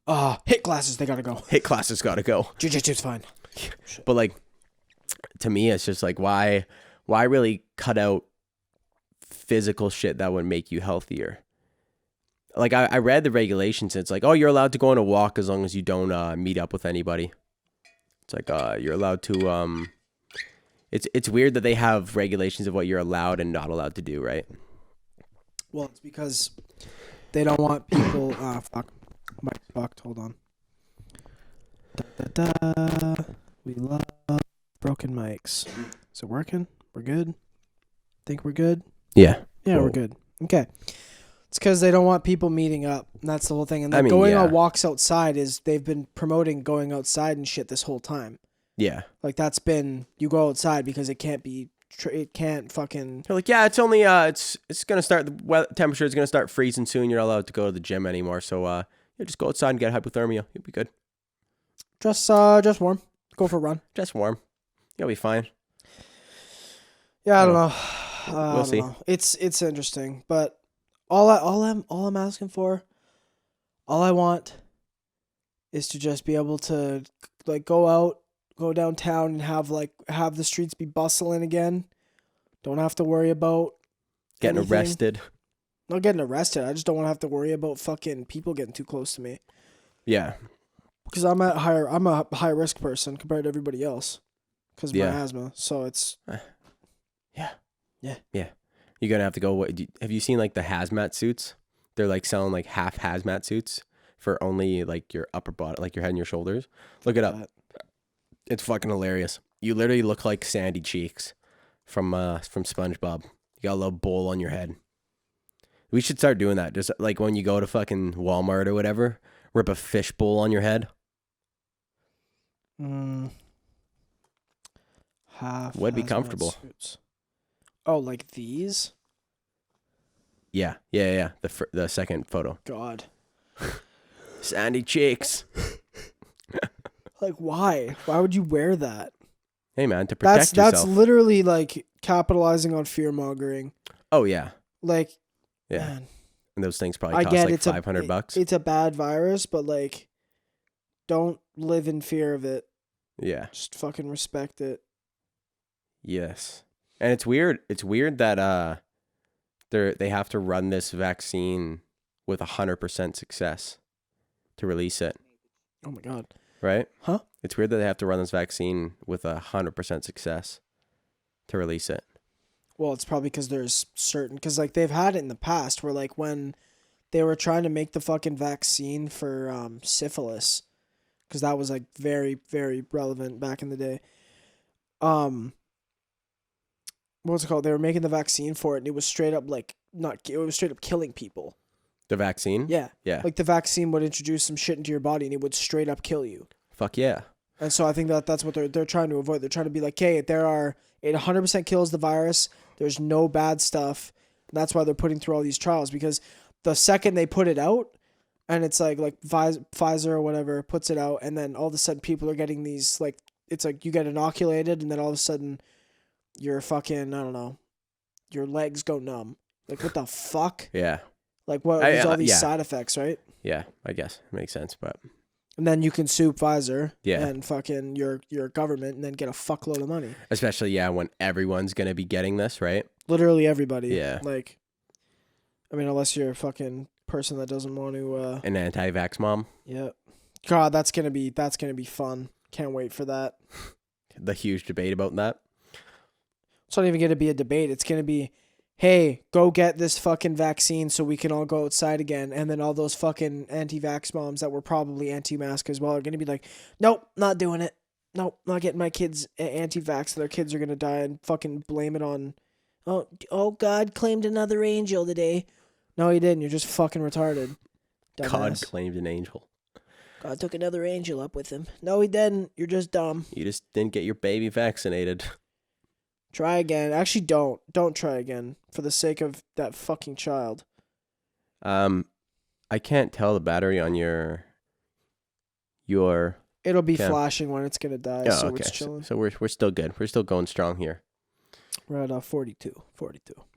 HIIT classes, they gotta go. HIIT classes gotta go. Jiu-jitsu's fine. But like, to me, it's just like, why really cut out physical shit that would make you healthier? Like I read the regulations. And it's like, oh, you're allowed to go on a walk as long as you don't meet up with anybody. It's like you're allowed to. It's weird that they have regulations of what you're allowed and not allowed to do, right? Well, it's because they don't want people. Fuck, mic fucked. Hold on. Da, da, da. We love broken mics. Is it working? We're good. Think we're good? Yeah. Yeah, Whoa. we're good. Okay. It's because they don't want people meeting up. And that's the whole thing. And going on walks outside they've been promoting going outside and shit this whole time. Yeah. Like that's been, you go outside because it can't be, it can't fucking. They're like, yeah, it's only, it's going to start, the temperature is going to start freezing soon. You're not allowed to go to the gym anymore. So, yeah, just go outside and get hypothermia. You'll be good. Just warm. Go for a run. Just warm. You'll be fine. Yeah, I don't know. We'll see. It's interesting, but all I'm asking for, all I want is to just be able to like go downtown and have the streets be bustling again. Don't have to worry about getting anything. arrested. Not getting arrested. I just don't want to have to worry about fucking people getting too close to me. Yeah. Because I'm a high risk person compared to everybody else. Because of my asthma, so it's. Yeah. You're gonna have to go. Have you seen like the hazmat suits? They're like selling like half hazmat suits for only like your upper body, like your head and your shoulders. Look it up. It's fucking hilarious. You literally look like Sandy Cheeks from SpongeBob. You got a little bowl on your head. We should start doing that. Just like when you go to fucking Walmart or whatever, rip a fish bowl on your head. Would be comfortable. Suits. Oh, like these? Yeah. The second photo. God. Sandy Cheeks. Like, why? Why would you wear that? Hey, man, to protect yourself. That's literally like capitalizing on fear mongering. Oh yeah. Like, yeah. Man. And those things probably I cost get like $500. It's a bad virus, but like, don't live in fear of it. Yeah. Just fucking respect it. Yes. And it's weird. It's weird that they have to run this vaccine with 100% success to release it. Oh my God. Right? Huh? It's weird that they have to run this vaccine with 100% success to release it. Well, it's probably because there's certain, because like they've had it in the past where like when they were trying to make the fucking vaccine for syphilis, because that was like very, very relevant back in the day. What's it called? They were making the vaccine for it, and it was straight up like it was straight up killing people. The vaccine? Yeah. Yeah. Like the vaccine would introduce some shit into your body, and it would straight up kill you. Fuck yeah. And so I think that's what they're trying to avoid. They're trying to be like, hey, it 100% kills the virus. There's no bad stuff. And that's why they're putting through all these trials, because the second they put it out, and it's like Pfizer or whatever puts it out, and then all of a sudden people are getting these, like, it's like you get inoculated, and then all of a sudden you're fucking, I don't know, your legs go numb. Like, what the fuck? Yeah. Like, what? There's all these yeah. side effects, right? Yeah, I guess it makes sense, but and then you can sue Pfizer yeah. and fucking your government, and then get a fuckload of money. Especially, yeah, when everyone's gonna be getting this, right? Literally everybody. Yeah. Like, I mean, unless you're a fucking person that doesn't want to. An anti-vax mom. Yeah. God, that's gonna be fun. Can't wait for that. The huge debate about that. It's not even gonna be a debate. It's gonna be, hey, go get this fucking vaccine so we can all go outside again. And then all those fucking anti-vax moms that were probably anti-mask as well are gonna be like, nope, not doing it. Nope, not getting my kids anti-vax. Their kids are gonna die, and fucking blame it on, oh, God claimed another angel today. No, he didn't. You're just fucking retarded. Dumbass. God claimed an angel. God took another angel up with him. No, he didn't. You're just dumb. You just didn't get your baby vaccinated. Try again. Actually, don't. Don't try again for the sake of that fucking child. I can't tell the battery on your. It'll be flashing when it's gonna die, Oh, so okay. it's chilling. So we're still good. We're still going strong here. We're at 42.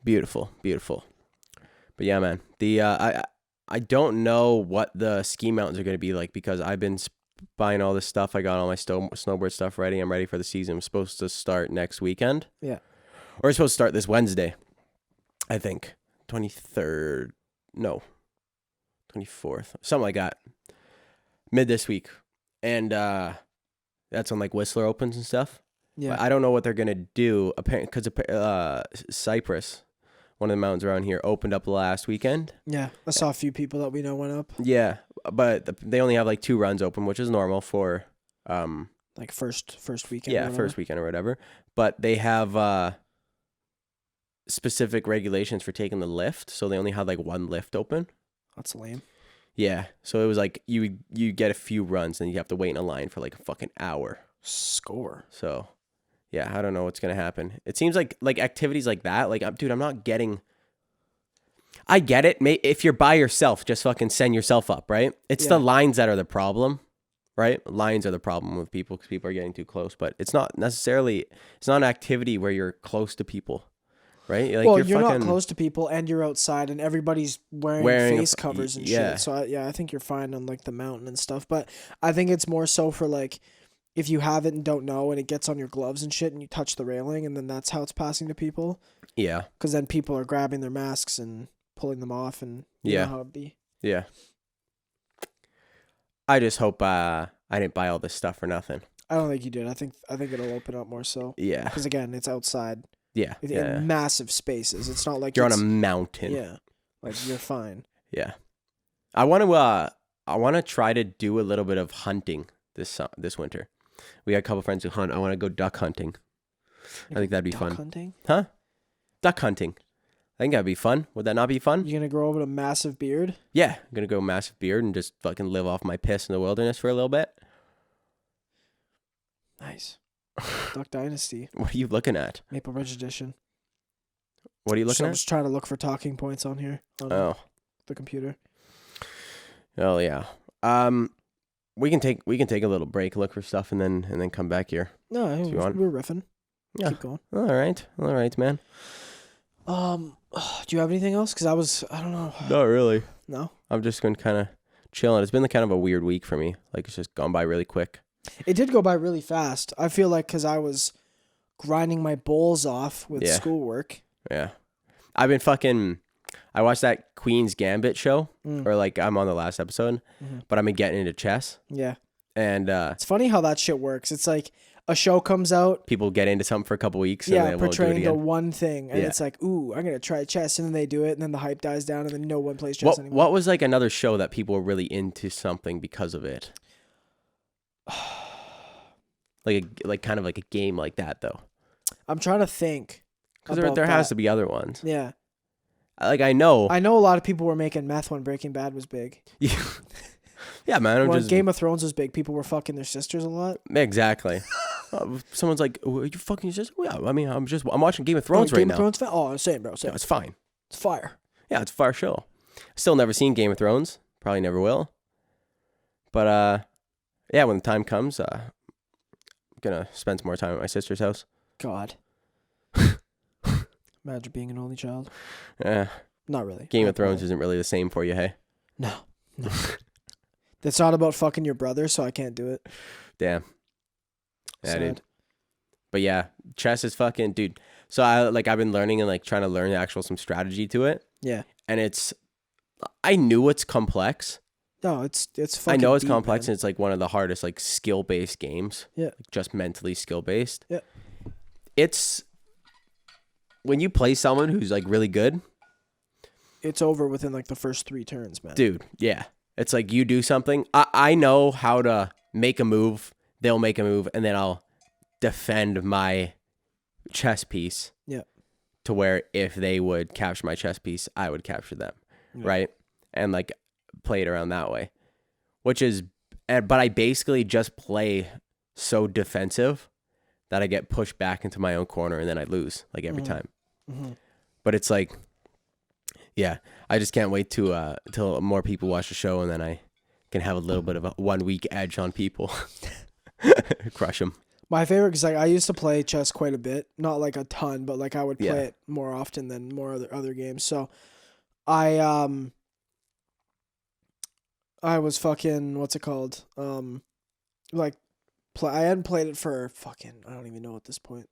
Beautiful, beautiful. But yeah, man. The I don't know what the ski mountains are going to be like, because I've been buying all this stuff. I got all my snowboard stuff ready. I'm ready for the season. I'm supposed to start next weekend. Yeah. Or it's supposed to start this Wednesday, I think. 23rd. No. 24th. Something like that. Mid this week. And that's when like Whistler opens and stuff. Yeah. But I don't know what they're going to do. Apparently, because Cypress, one of the mountains around here, opened up last weekend. Yeah. I saw a few people that we know went up. Yeah, but they only have like 2 runs open, which is normal for like first weekend. Yeah, first weekend or whatever. But they have specific regulations for taking the lift, so they only had like 1 lift open. That's lame. Yeah, so it was like you get a few runs and you have to wait in a line for like a fucking hour. Score. So, yeah, I don't know what's gonna happen. It seems like activities like that, like, dude, I'm not getting. I get it. If you're by yourself, just fucking send yourself up, right? It's the lines that are the problem, right? Lines are the problem with people, because people are getting too close. But it's not necessarily. It's not an activity where you're close to people, right? Like, well, you're not close to people, and you're outside, and everybody's wearing face covers and shit. So I think you're fine on like the mountain and stuff. But I think it's more so for like, if you have it and don't know, and it gets on your gloves and shit, and you touch the railing, and then that's how it's passing to people. Yeah. Because then people are grabbing their masks and pulling them off, and you know how it'd be. Yeah. I just hope I didn't buy all this stuff for nothing. I don't think you did. I think it'll open up more so. Yeah. Because again, it's outside. Yeah. In massive spaces. It's not like you're on a mountain. Yeah. Like, you're fine. Yeah. I want to try to do a little bit of hunting this winter. We had a couple friends who hunt. I want to go duck hunting. I think that'd be fun. Duck hunting? Huh? Duck hunting. I think that'd be fun. Would that not be fun? You gonna grow up with a massive beard? Yeah, I'm gonna go massive beard and just fucking live off my piss in the wilderness for a little bit. Nice. Duck Dynasty. What are you looking at? Maple Ridge Edition. What are you looking at? I'm just trying to look for talking points on here. On the computer. Oh yeah. We can take a little break, look for stuff, and then come back here. No, we're riffing. Yeah. Keep going. All right, man. Do you have anything else? Because I don't know. Not really. No? I'm just going to kind of chill. It's been kind of a weird week for me. Like, it's just gone by really quick. It did go by really fast. I feel like because I was grinding my balls off with schoolwork. Yeah. I watched that Queen's Gambit show, or like I'm on the last episode, but I've been getting into chess. Yeah. And it's funny how that shit works. It's like a show comes out. People get into something for a couple weeks and Yeah, they won't do it portraying the again. one thing, and Yeah. it's like, ooh, I'm gonna try chess, and then they do it, and then the hype dies down, and then no one plays chess anymore. What was like another show that people were really into something because of it? like kind of like a game like that though. I'm trying to think. Because there has to be other ones. Yeah. Like I know a lot of people were making meth when Breaking Bad was big. Yeah, man. When Game of Thrones was big, people were fucking their sisters a lot. Exactly. Someone's like, oh, "Are you fucking your sister?" Yeah, I mean, I'm watching Game of Thrones right now. Game of Thrones? Oh, same, bro. Same. Yeah, it's fine. It's fire. Yeah, it's a fire show. Still never seen Game of Thrones. Probably never will. But yeah, when the time comes, I'm gonna spend some more time at my sister's house. God. Imagine being an only child. Yeah. Not really. Game of Thrones isn't really the same for you, hey? No. It's not about fucking your brother, so I can't do it. Damn. Yeah, Sad. dude. But yeah, chess is fucking, dude. So I've been learning and like trying to learn some strategy to it. Yeah. And I knew it's complex. No, it's fucking I know it's deep, complex, man. and it's like one of the hardest like skill-based games. Yeah. Like, just mentally skill-based. Yeah. It's when you play someone who's like really good. It's over within like the first 3 turns, man. Dude, yeah. It's like you do something. I know how to make a move. They'll make a move, and then I'll defend my chess piece. Yeah. To where if they would capture my chess piece, I would capture them. Yeah. Right? And like play it around that way. But I basically just play so defensive that I get pushed back into my own corner and then I lose like every time. Mm-hmm. But it's like, yeah, I just can't wait to till more people watch the show and then I can have a little bit of a 1 week edge on people. Crush them. My favorite, because like I used to play chess quite a bit, not like a ton, but like I would play it more often than more other games. So I was fucking, what's it called? Like I hadn't played it for fucking, I don't even know at this point,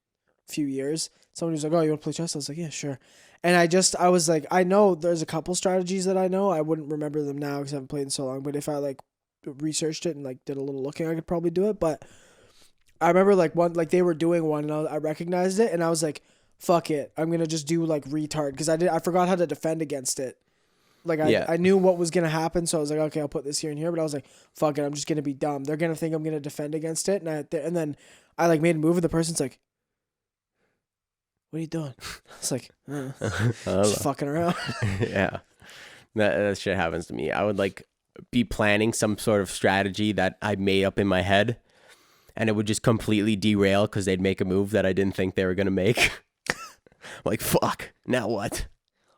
a few years. Somebody was like, "Oh, you want to play chess?" I was like, "Yeah, sure." And I was like, I know there's a couple strategies that I know. I wouldn't remember them now because I haven't played in so long. But if I like researched it and like did a little looking, I could probably do it. But I remember like they were doing one and I recognized it and I was like, fuck it, I'm gonna just do like retard, because I forgot how to defend against it. Like I knew what was gonna happen, so I was like, okay, I'll put this here and here. But I was like, fuck it, I'm just gonna be dumb. They're gonna think I'm gonna defend against it, and then I like made a move and the person's like, "What are you doing?" It's like, just fucking around. Yeah, that shit happens to me. I would like be planning some sort of strategy that I made up in my head, and it would just completely derail because they'd make a move that I didn't think they were gonna make. I'm like, fuck, now what?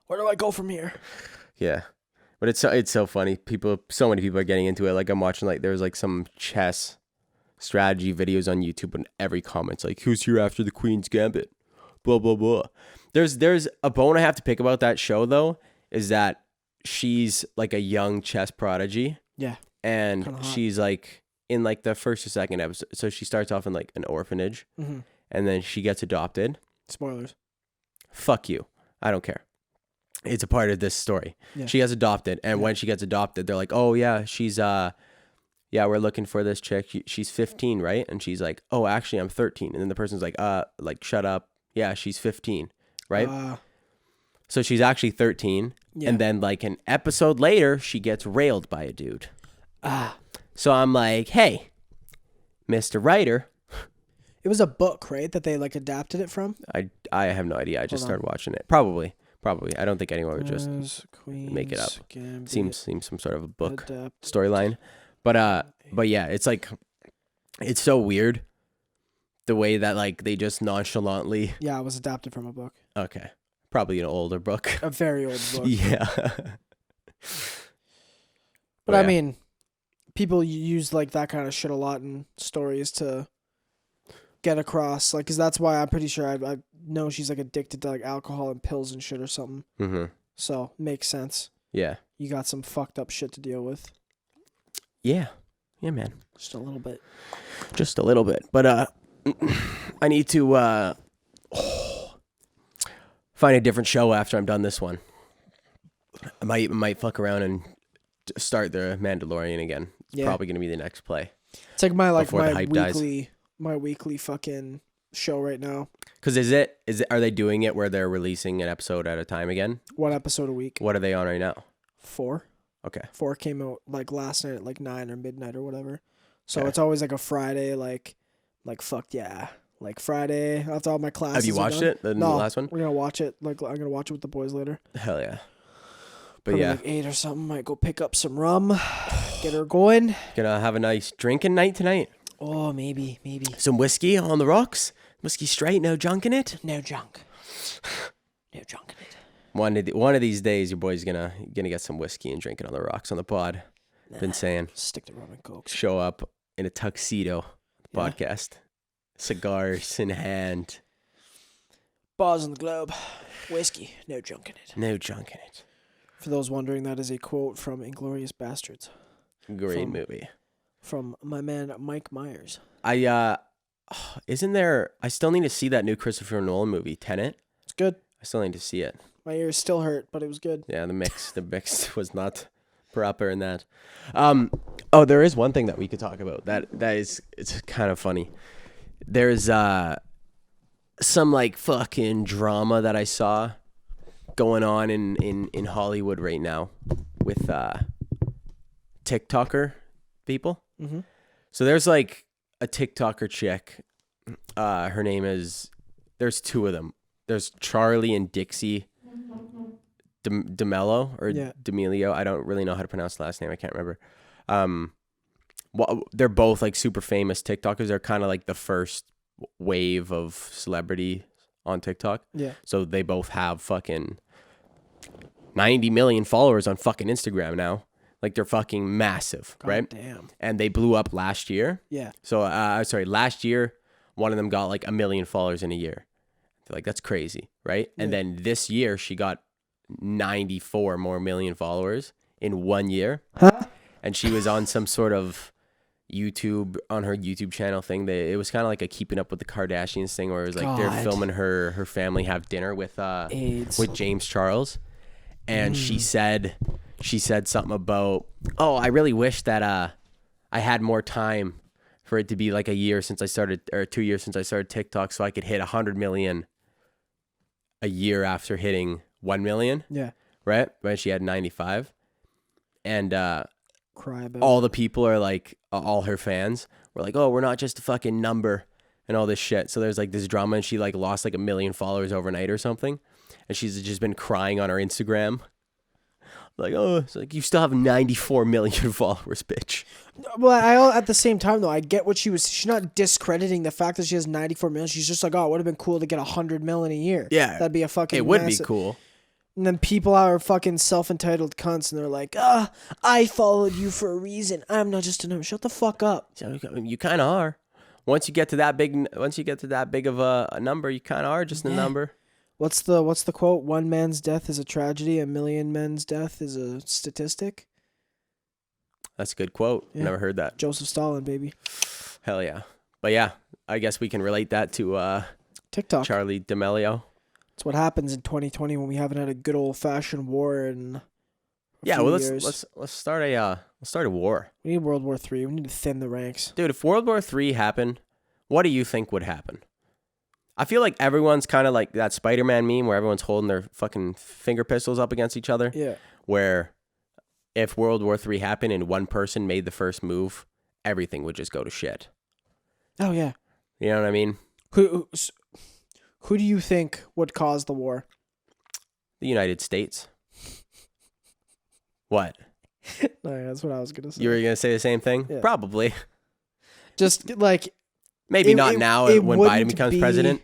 Where do I go from here? Yeah, but it's so funny. So many people are getting into it. Like I'm watching, like there's like some chess strategy videos on YouTube, and every comment's like, "Who's here after the Queen's Gambit?" Blah blah blah. There's a bone I have to pick about that show though, is that she's like a young chess prodigy. Yeah, and she's like in like the first or second episode. So she starts off in like an orphanage, and then she gets adopted. Spoilers. Fuck you. I don't care. It's a part of this story. Yeah. She gets adopted, and when she gets adopted, they're like, "Oh yeah, she's yeah, we're looking for this chick. She's 15, right?" And she's like, "Oh, actually, I'm 13." And then the person's like, shut up. Yeah, she's 15, right? So she's actually 13, and then like an episode later, she gets railed by a dude. So I'm like, "Hey, Mr. Writer." It was a book, right? That they like adapted it from? I have no idea. I just started watching it. Probably. I don't think anyone would just make it up. Gambit Seems some sort of a book storyline. But yeah, it's like, it's so weird the way that like they just nonchalantly. Yeah, it was adapted from a book. Okay. Probably an older book. A very old book. Yeah. But I mean, people use like that kind of shit a lot in stories to get across, like, because that's why I'm pretty sure I know she's like addicted to like alcohol and pills and shit or something. So makes sense. Yeah, you got some fucked up shit to deal with. Yeah, man, just a little bit. But I need to find a different show after I'm done this one. I might fuck around and start the Mandalorian again. It's probably gonna be the next play. It's like my weekly my weekly fucking show right now. Because are they doing it where they're releasing an episode at a time again? 1 episode a week. What are they on right now? 4. Okay. 4 came out like last night at like 9 or midnight or whatever. So Okay. it's always like a Friday, like fuck yeah. Like Friday after all my classes. Have you watched it? The last one? We're gonna watch it. Like I'm gonna watch it with the boys later. Hell yeah. But Probably yeah, like 8 or something. Might go pick up some rum, get her going. gonna have a nice drinking night tonight. Oh, maybe. Some whiskey on the rocks. Whiskey straight, no junk in it. No junk. No junk in it. One of these days, your boy's gonna get some whiskey and drink it on the rocks on the pod. Been saying. Stick to rum and coke. Show up in a tuxedo. Yeah. Podcast. Cigars in hand. Bars on the globe. Whiskey. No junk in it. No junk in it. For those wondering, that is a quote from Inglourious Bastards. Great movie. From my man Mike Myers. I still need to see that new Christopher Nolan movie, Tenet. It's good. I still need to see it. My ears still hurt, but it was good. Yeah, the mix was not proper in that. Oh, there is one thing that we could talk about. It's kind of funny. There's some like fucking drama that I saw going on in Hollywood right now with TikToker people. Mm-hmm. So there's like a TikToker chick. Her name is. There's 2 of them. There's Charlie and Dixie D'Amelio or D'Amelio. I don't really know how to pronounce the last name. I can't remember. They're both like super famous TikTokers. They're kind of like the first wave of celebrity on TikTok. Yeah. So they both have fucking 90 million followers on fucking Instagram now. Like they're fucking massive, God right? Damn. And they blew up last year. Yeah. So, last year, one of them got like 1 million followers in a year. They're like, that's crazy, right? Yeah. And then this year, she got 94 more million followers in 1 year. Huh? And she was on some sort of YouTube, on her YouTube channel thing. It was kind of like a Keeping Up with the Kardashians thing where it was like they're filming her family have dinner with James Charles. And she said something about, oh, I really wish that I had more time for it to be like a year since I started, or 2 years since I started TikTok, so I could hit 100 million a year after hitting 1 million. Yeah. Right? When she had 95. And cry about all the people are like, all her fans were like, oh, we're not just a fucking number and all this shit. So there's like this drama, and she like lost like 1 million followers overnight or something. And she's just been crying on her Instagram. Like, oh, it's like, you still have 94 million followers, bitch. Well, at the same time, though, I get what she's not discrediting the fact that she has 94 million. She's just like, oh, it would have been cool to get 100 million a year. Yeah. That'd be a fucking It would massive. be cool. And then people are fucking self-entitled cunts, and they're like, I followed you for a reason. I'm not just a number. Shut the fuck up. You kind of are. Once you get to that big of a number, you kind of are just a number. What's the quote? 1 man's death is a tragedy. 1 million men's death is a statistic. That's a good quote. Yeah. Never heard that. Joseph Stalin, baby. Hell yeah. But yeah, I guess we can relate that to TikTok. Charlie D'Amelio. It's what happens in 2020 when we haven't had a good old fashioned war in let's start a war. We need World War III. We need to thin the ranks. Dude, if World War III happened, what do you think would happen? I feel like everyone's kind of like that Spiderman meme where everyone's holding their fucking finger pistols up against each other. Yeah. Where if World War III happened and one person made the first move, everything would just go to shit. Oh, yeah. You know what I mean? Who do you think would cause the war? The United States. What? No, that's what I was going to say. You were going to say the same thing? Yeah. Probably. Just like... Maybe not now when Biden becomes president.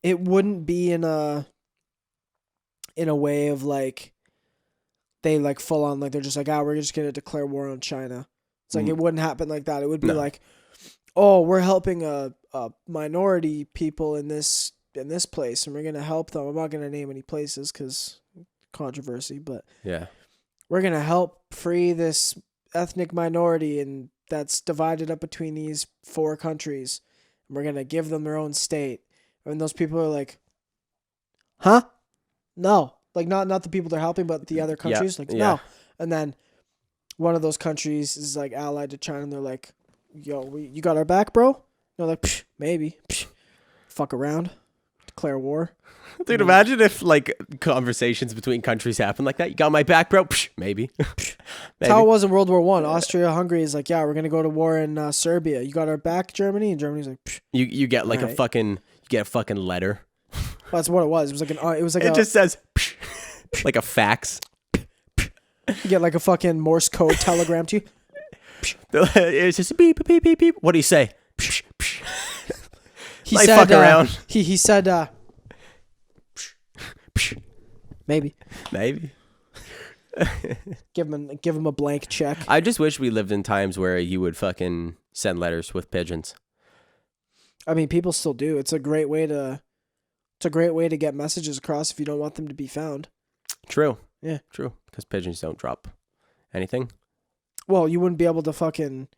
It wouldn't be in a way of like they like full on like they're just like, we're just gonna declare war on China. It's like it wouldn't happen like that. It would be like, oh, we're helping a minority people in this place, and we're gonna help them. I'm not gonna name any places because controversy, but yeah, we're gonna help free this ethnic minority, and that's divided up between these 4 countries. And we're going to give them their own state. And those people are like, huh? No. Like, not the people they're helping, but the other countries. No. And then one of those countries is, like, allied to China, and they're like, yo, you got our back, bro? They're like, psh, maybe. Psh, fuck around. Declare war. Dude, imagine if like conversations between countries happen like that. You got my back, bro? Psh, maybe. That's how it was in World War One. Austria-Hungary is like, yeah, we're gonna go to war in Serbia. You got our back, Germany? And Germany's like, psh. You get like Right. you get a fucking letter. That's what it was. It was like It just says psh, like a fax. you get like a fucking Morse code telegram to you. It's just beep, beep, beep, beep. What do you say? Psh, psh. He Like, said, fuck around. He said, Psh, maybe. maybe. Give him a blank check. I just wish we lived in times where you would fucking send letters with pigeons. I mean, people still do. It's a great way to get messages across if you don't want them to be found. True. Yeah. True. Because pigeons don't drop anything. Well, you wouldn't be able to fucking,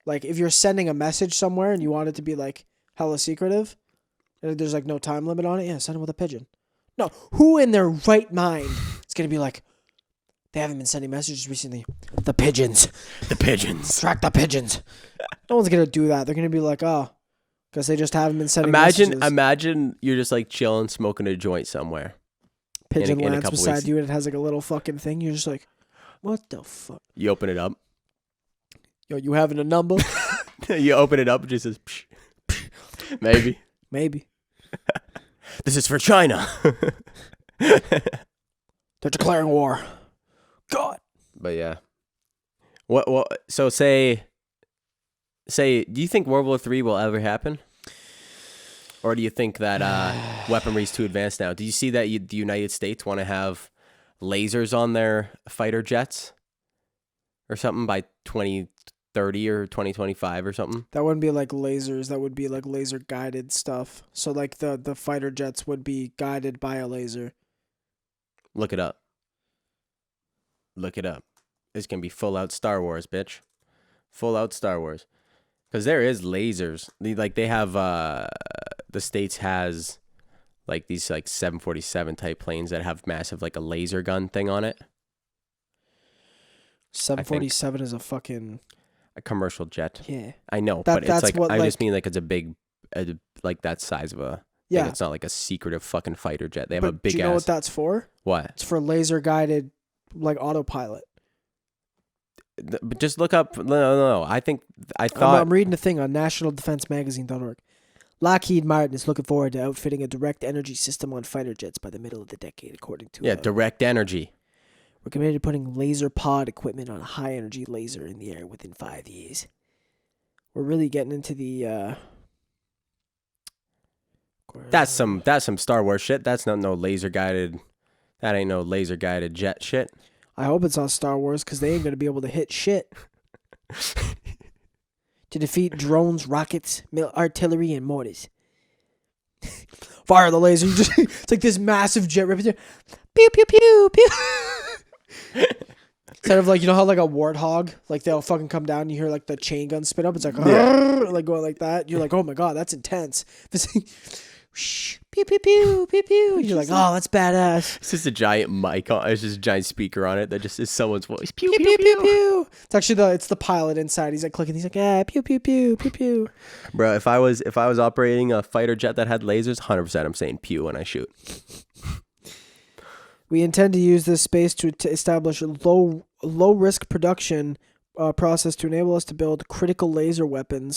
like, if you're sending a message somewhere and you want it to be like hella secretive, and there's like no time limit on it, yeah, send it with a pigeon. No, who in their right mind is gonna be like, they haven't been sending messages recently. The pigeons. The pigeons. Track the pigeons. No one's gonna do that. They're gonna be like, oh, because they just haven't been sending messages. Imagine you're just like chilling, smoking a joint somewhere. Pigeon in a lands couple beside weeks. you and it has like a little fucking thing. You're just like, what the fuck? You open it up. Yo, you having a number? You open it up, it just says psh, psh. Maybe. Maybe. This is for China. They're declaring war. God. But yeah. What so say do you think World War III will ever happen? Or do you think that weaponry is too advanced now? Do you see that the United States want to have lasers on their fighter jets or something by 2030 or 2025 or something? That wouldn't be like lasers. That would be like laser guided stuff. So like the fighter jets would be guided by a laser. Look it up. Look it up. It's going to be full out Star Wars, bitch. Full out Star Wars. Because there is lasers. They have, the States has like these like 747 type planes that have massive like a laser gun thing on it. 747 is a fucking... A commercial jet. Yeah. I know, That- but it's that's like, what, I like- just mean like it's a big, like that size of a... Yeah. Like, it's not like a secretive fucking fighter jet. They have a But big do you know ass... what that's for? What? It's for laser guided like autopilot. But just look up... No. I thought... I'm reading a thing on nationaldefensemagazine.org. Lockheed Martin is looking forward to outfitting a direct energy system on fighter jets by the middle of the decade, according to... Yeah, direct energy. We're committed to putting laser pod equipment on a high energy laser in the air within 5 years. We're really getting into the... That's some Star Wars shit. That's not no laser guided... That ain't no laser guided jet shit. I hope it's on Star Wars because they ain't going to be able to hit shit. To defeat drones, rockets, artillery, and mortars. Fire the laser. It's like this massive jet ripping through. Pew, pew, pew, pew. Instead of like, you know how like a warthog, like they'll fucking come down and you hear like the chain gun spin up. It's like, like going like that. You're like, oh my God, that's intense. Pew, pew, pew, pew, pew. You're like, oh, that's badass. It's just a giant mic on. It's just a giant speaker on it that just is someone's voice. Pew Pew, pew, pew, pew. It's actually it's the pilot inside. He's like clicking. He's like, yeah, pew, pew, pew, pew, pew. Bro, if I was operating a fighter jet that had lasers, 100% I'm saying pew when I shoot. We intend to use this space to establish a low risk production process to enable us to build critical laser weapon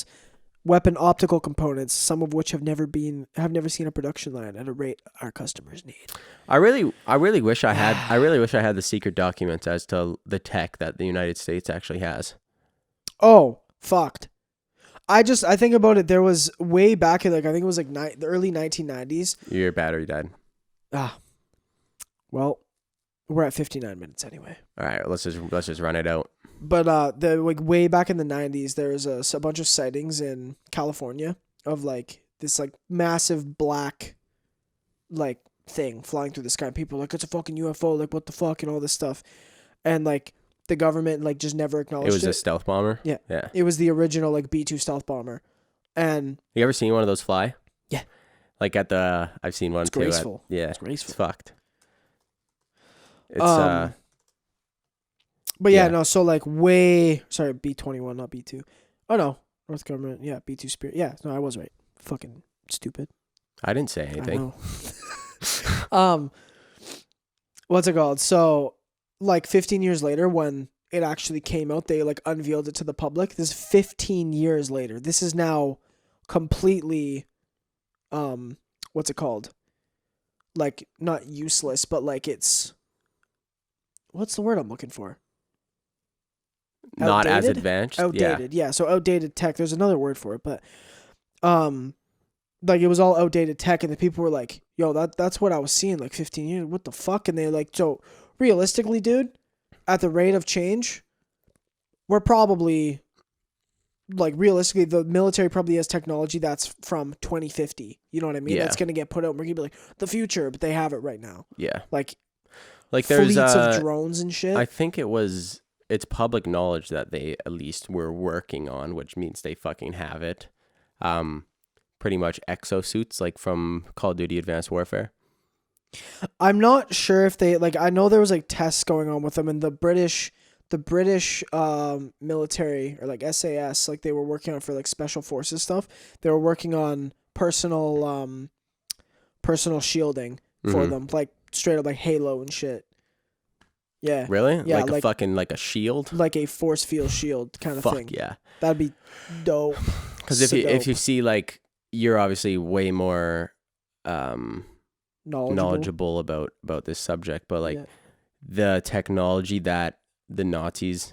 optical components, some of which have never seen a production line at a rate our customers need. I really wish I had the secret documents as to the tech that the United States actually has. Oh, fucked. I think about it. There was way back in I think it was the early 1990s. Your battery died. Well, we're at 59 minutes anyway. All right, let's just run it out. But way back in the 90s, there was a bunch of sightings in California of this massive black thing flying through the sky. People were like, it's a fucking UFO, like what the fuck, and all this stuff. And the government just never acknowledged it. It was a stealth bomber? Yeah. Yeah. It was the original B-2 stealth bomber. And you ever seen one of those fly? Yeah. I've seen one it's too. graceful. Yeah. It's graceful. It's fucked. It's But yeah, yeah. no, so B-21, not B-2. Oh no, North government. Yeah, B2 Spirit. Yeah, no, I was right. Fucking stupid. I didn't say I anything. know. What's it called? So, like 15 years later, when it actually came out, they like unveiled it to the public. This is 15 years later. This is now completely, what's it called? Like not useless, but like it's, what's the word I'm looking for? Not as Outdated? advanced. Outdated. Yeah. So outdated tech. There's another word for it, but like it was all outdated tech, and the people were like, "Yo, that's what I was seeing like 15 years. What the fuck?" And they're like, "So realistically, dude, at the rate of change, we're probably like realistically, the military probably has technology that's from 2050. You know what I mean? Yeah. That's gonna get put out. And we're gonna be like the future, but they have it right now. Yeah. Like There's fleets of drones and shit. I think it's public knowledge that they at least were working on, which means they fucking have it. Pretty much exosuits like from Call of Duty Advanced Warfare. I'm not sure if they like. I know there was like tests going on with them, and the British military or like SAS, like they were working on for like special forces stuff. They were working on personal shielding for them, like straight up like Halo and shit. Yeah. Really? Yeah, Like a fucking like a shield? Like a force field shield kind of thing. Fuck yeah. That'd be dope. Because if you see like you're obviously way more knowledgeable about this subject, but like the technology that the Nazis,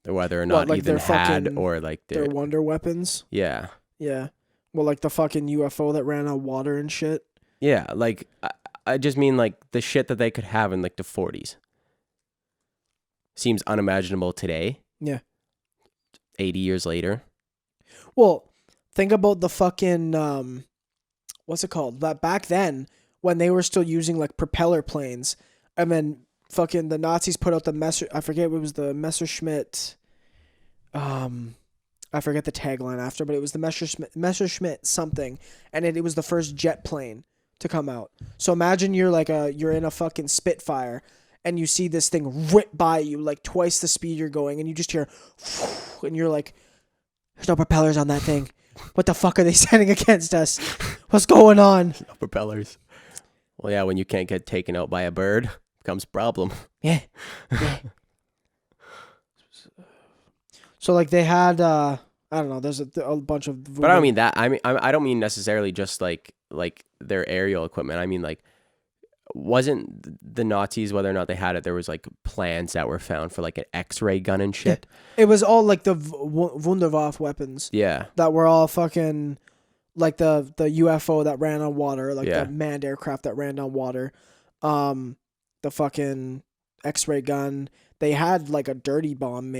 whether or not like even their had fucking, or like their wonder weapons. Yeah. Yeah. Well, like the fucking UFO that ran on water and shit. Yeah, like I just mean like the shit that they could have in like the 40s. Seems unimaginable today. Yeah. 80 years later. Well, think about the fucking what's it called? That back then when they were still using like propeller planes, and then fucking the Nazis put out the I forget what was the Messerschmitt. I forget the tagline after, but it was the Messerschmitt something, and it was the first jet plane to come out. So imagine you're in a fucking Spitfire, and you see this thing rip by you like twice the speed you're going, and you just hear, and you're like, "There's no propellers on that thing. What the fuck are they sending against us? What's going on?" No propellers. Well, yeah, when you can't get taken out by a bird, becomes a problem. Yeah. So like they had, I don't know. There's a bunch of. But I don't mean that. I don't mean necessarily just like their aerial equipment. I mean like, wasn't the Nazis, whether or not they had it, there was like plans that were found for like an X-ray gun and shit. It was all like the Wunderwaffe weapons. Yeah. That were all fucking like the UFO that ran on water, like the manned aircraft that ran on water, the fucking X-ray gun. They had like a dirty bomb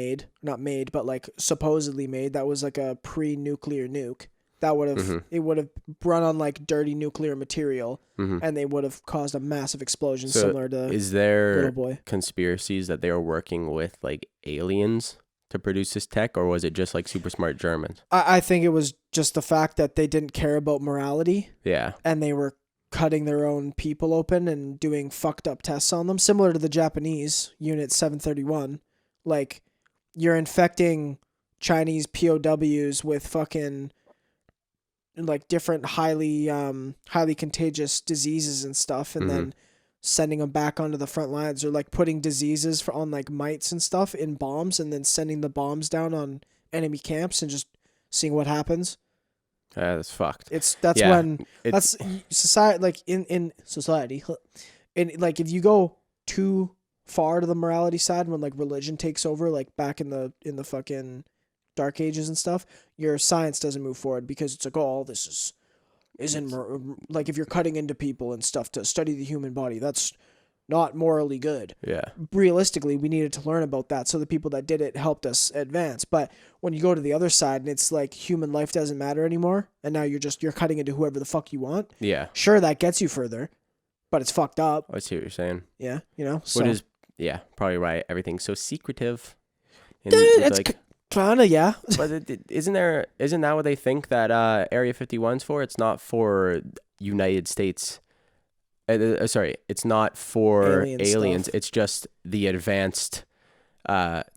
not made, but like supposedly made. That was like a pre-nuclear nuke. That would have it would have run on like dirty nuclear material, and they would have caused a massive explosion similar to. Is there Little Boy. Conspiracies that they were working with like aliens to produce this tech, or was it just like super smart Germans? I think it was just the fact that they didn't care about morality. Yeah. And they were cutting their own people open and doing fucked up tests on them, similar to the Japanese Unit 731. Like, you're infecting Chinese POWs with fucking like different highly contagious diseases and stuff, and then sending them back onto the front lines, or like putting diseases on like mites and stuff in bombs, and then sending the bombs down on enemy camps and just seeing what happens. That's fucked. That's society, like in society, and like if you go too far to the morality side, when like religion takes over, like back in the fucking Dark Ages and stuff, your science doesn't move forward because it's like, oh, this isn't like if you're cutting into people and stuff to study the human body, that's not morally good. Yeah. Realistically, we needed to learn about that, so the people that did it helped us advance. But when you go to the other side and it's like human life doesn't matter anymore, and now you're cutting into whoever the fuck you want. Yeah. Sure, that gets you further, but it's fucked up. I see what you're saying. Yeah, you know. What is probably right. Everything's so secretive. It's like, kinda, yeah. But isn't that what they think that Area 51's for? It's not for United States. Sorry, it's not for aliens. It's just the advanced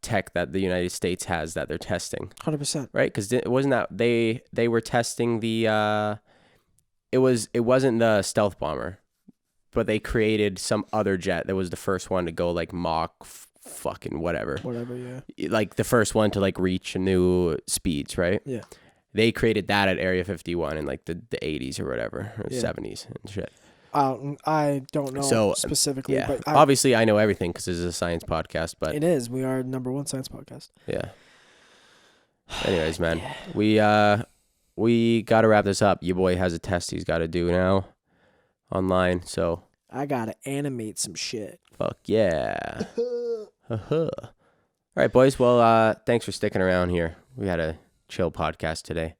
tech that the United States has that they're testing, 100%. right? Because it wasn't that they were testing the it wasn't the stealth bomber, but they created some other jet that was the first one to go like Mach fucking whatever, Yeah. like the first one to like reach new speeds, right? Yeah. They created that at Area 51 in like the 80s or whatever, or Yeah. 70s and shit. I don't know specifically, yeah. but Obviously I know everything because this is a science podcast, but it is. We are #1 science podcast. yeah. Anyways, man, we got to wrap this up. Your boy has a test he's got to do now online, so I gotta animate some shit. fuck yeah. All right, boys. Well, thanks for sticking around here. We had a chill podcast today.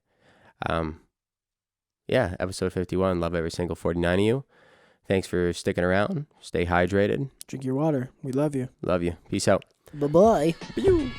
Yeah, episode 51. Love every single 49 of you. Thanks for sticking around. Stay hydrated. Drink your water. We love you. Love you. Peace out. Bye-bye. Bye.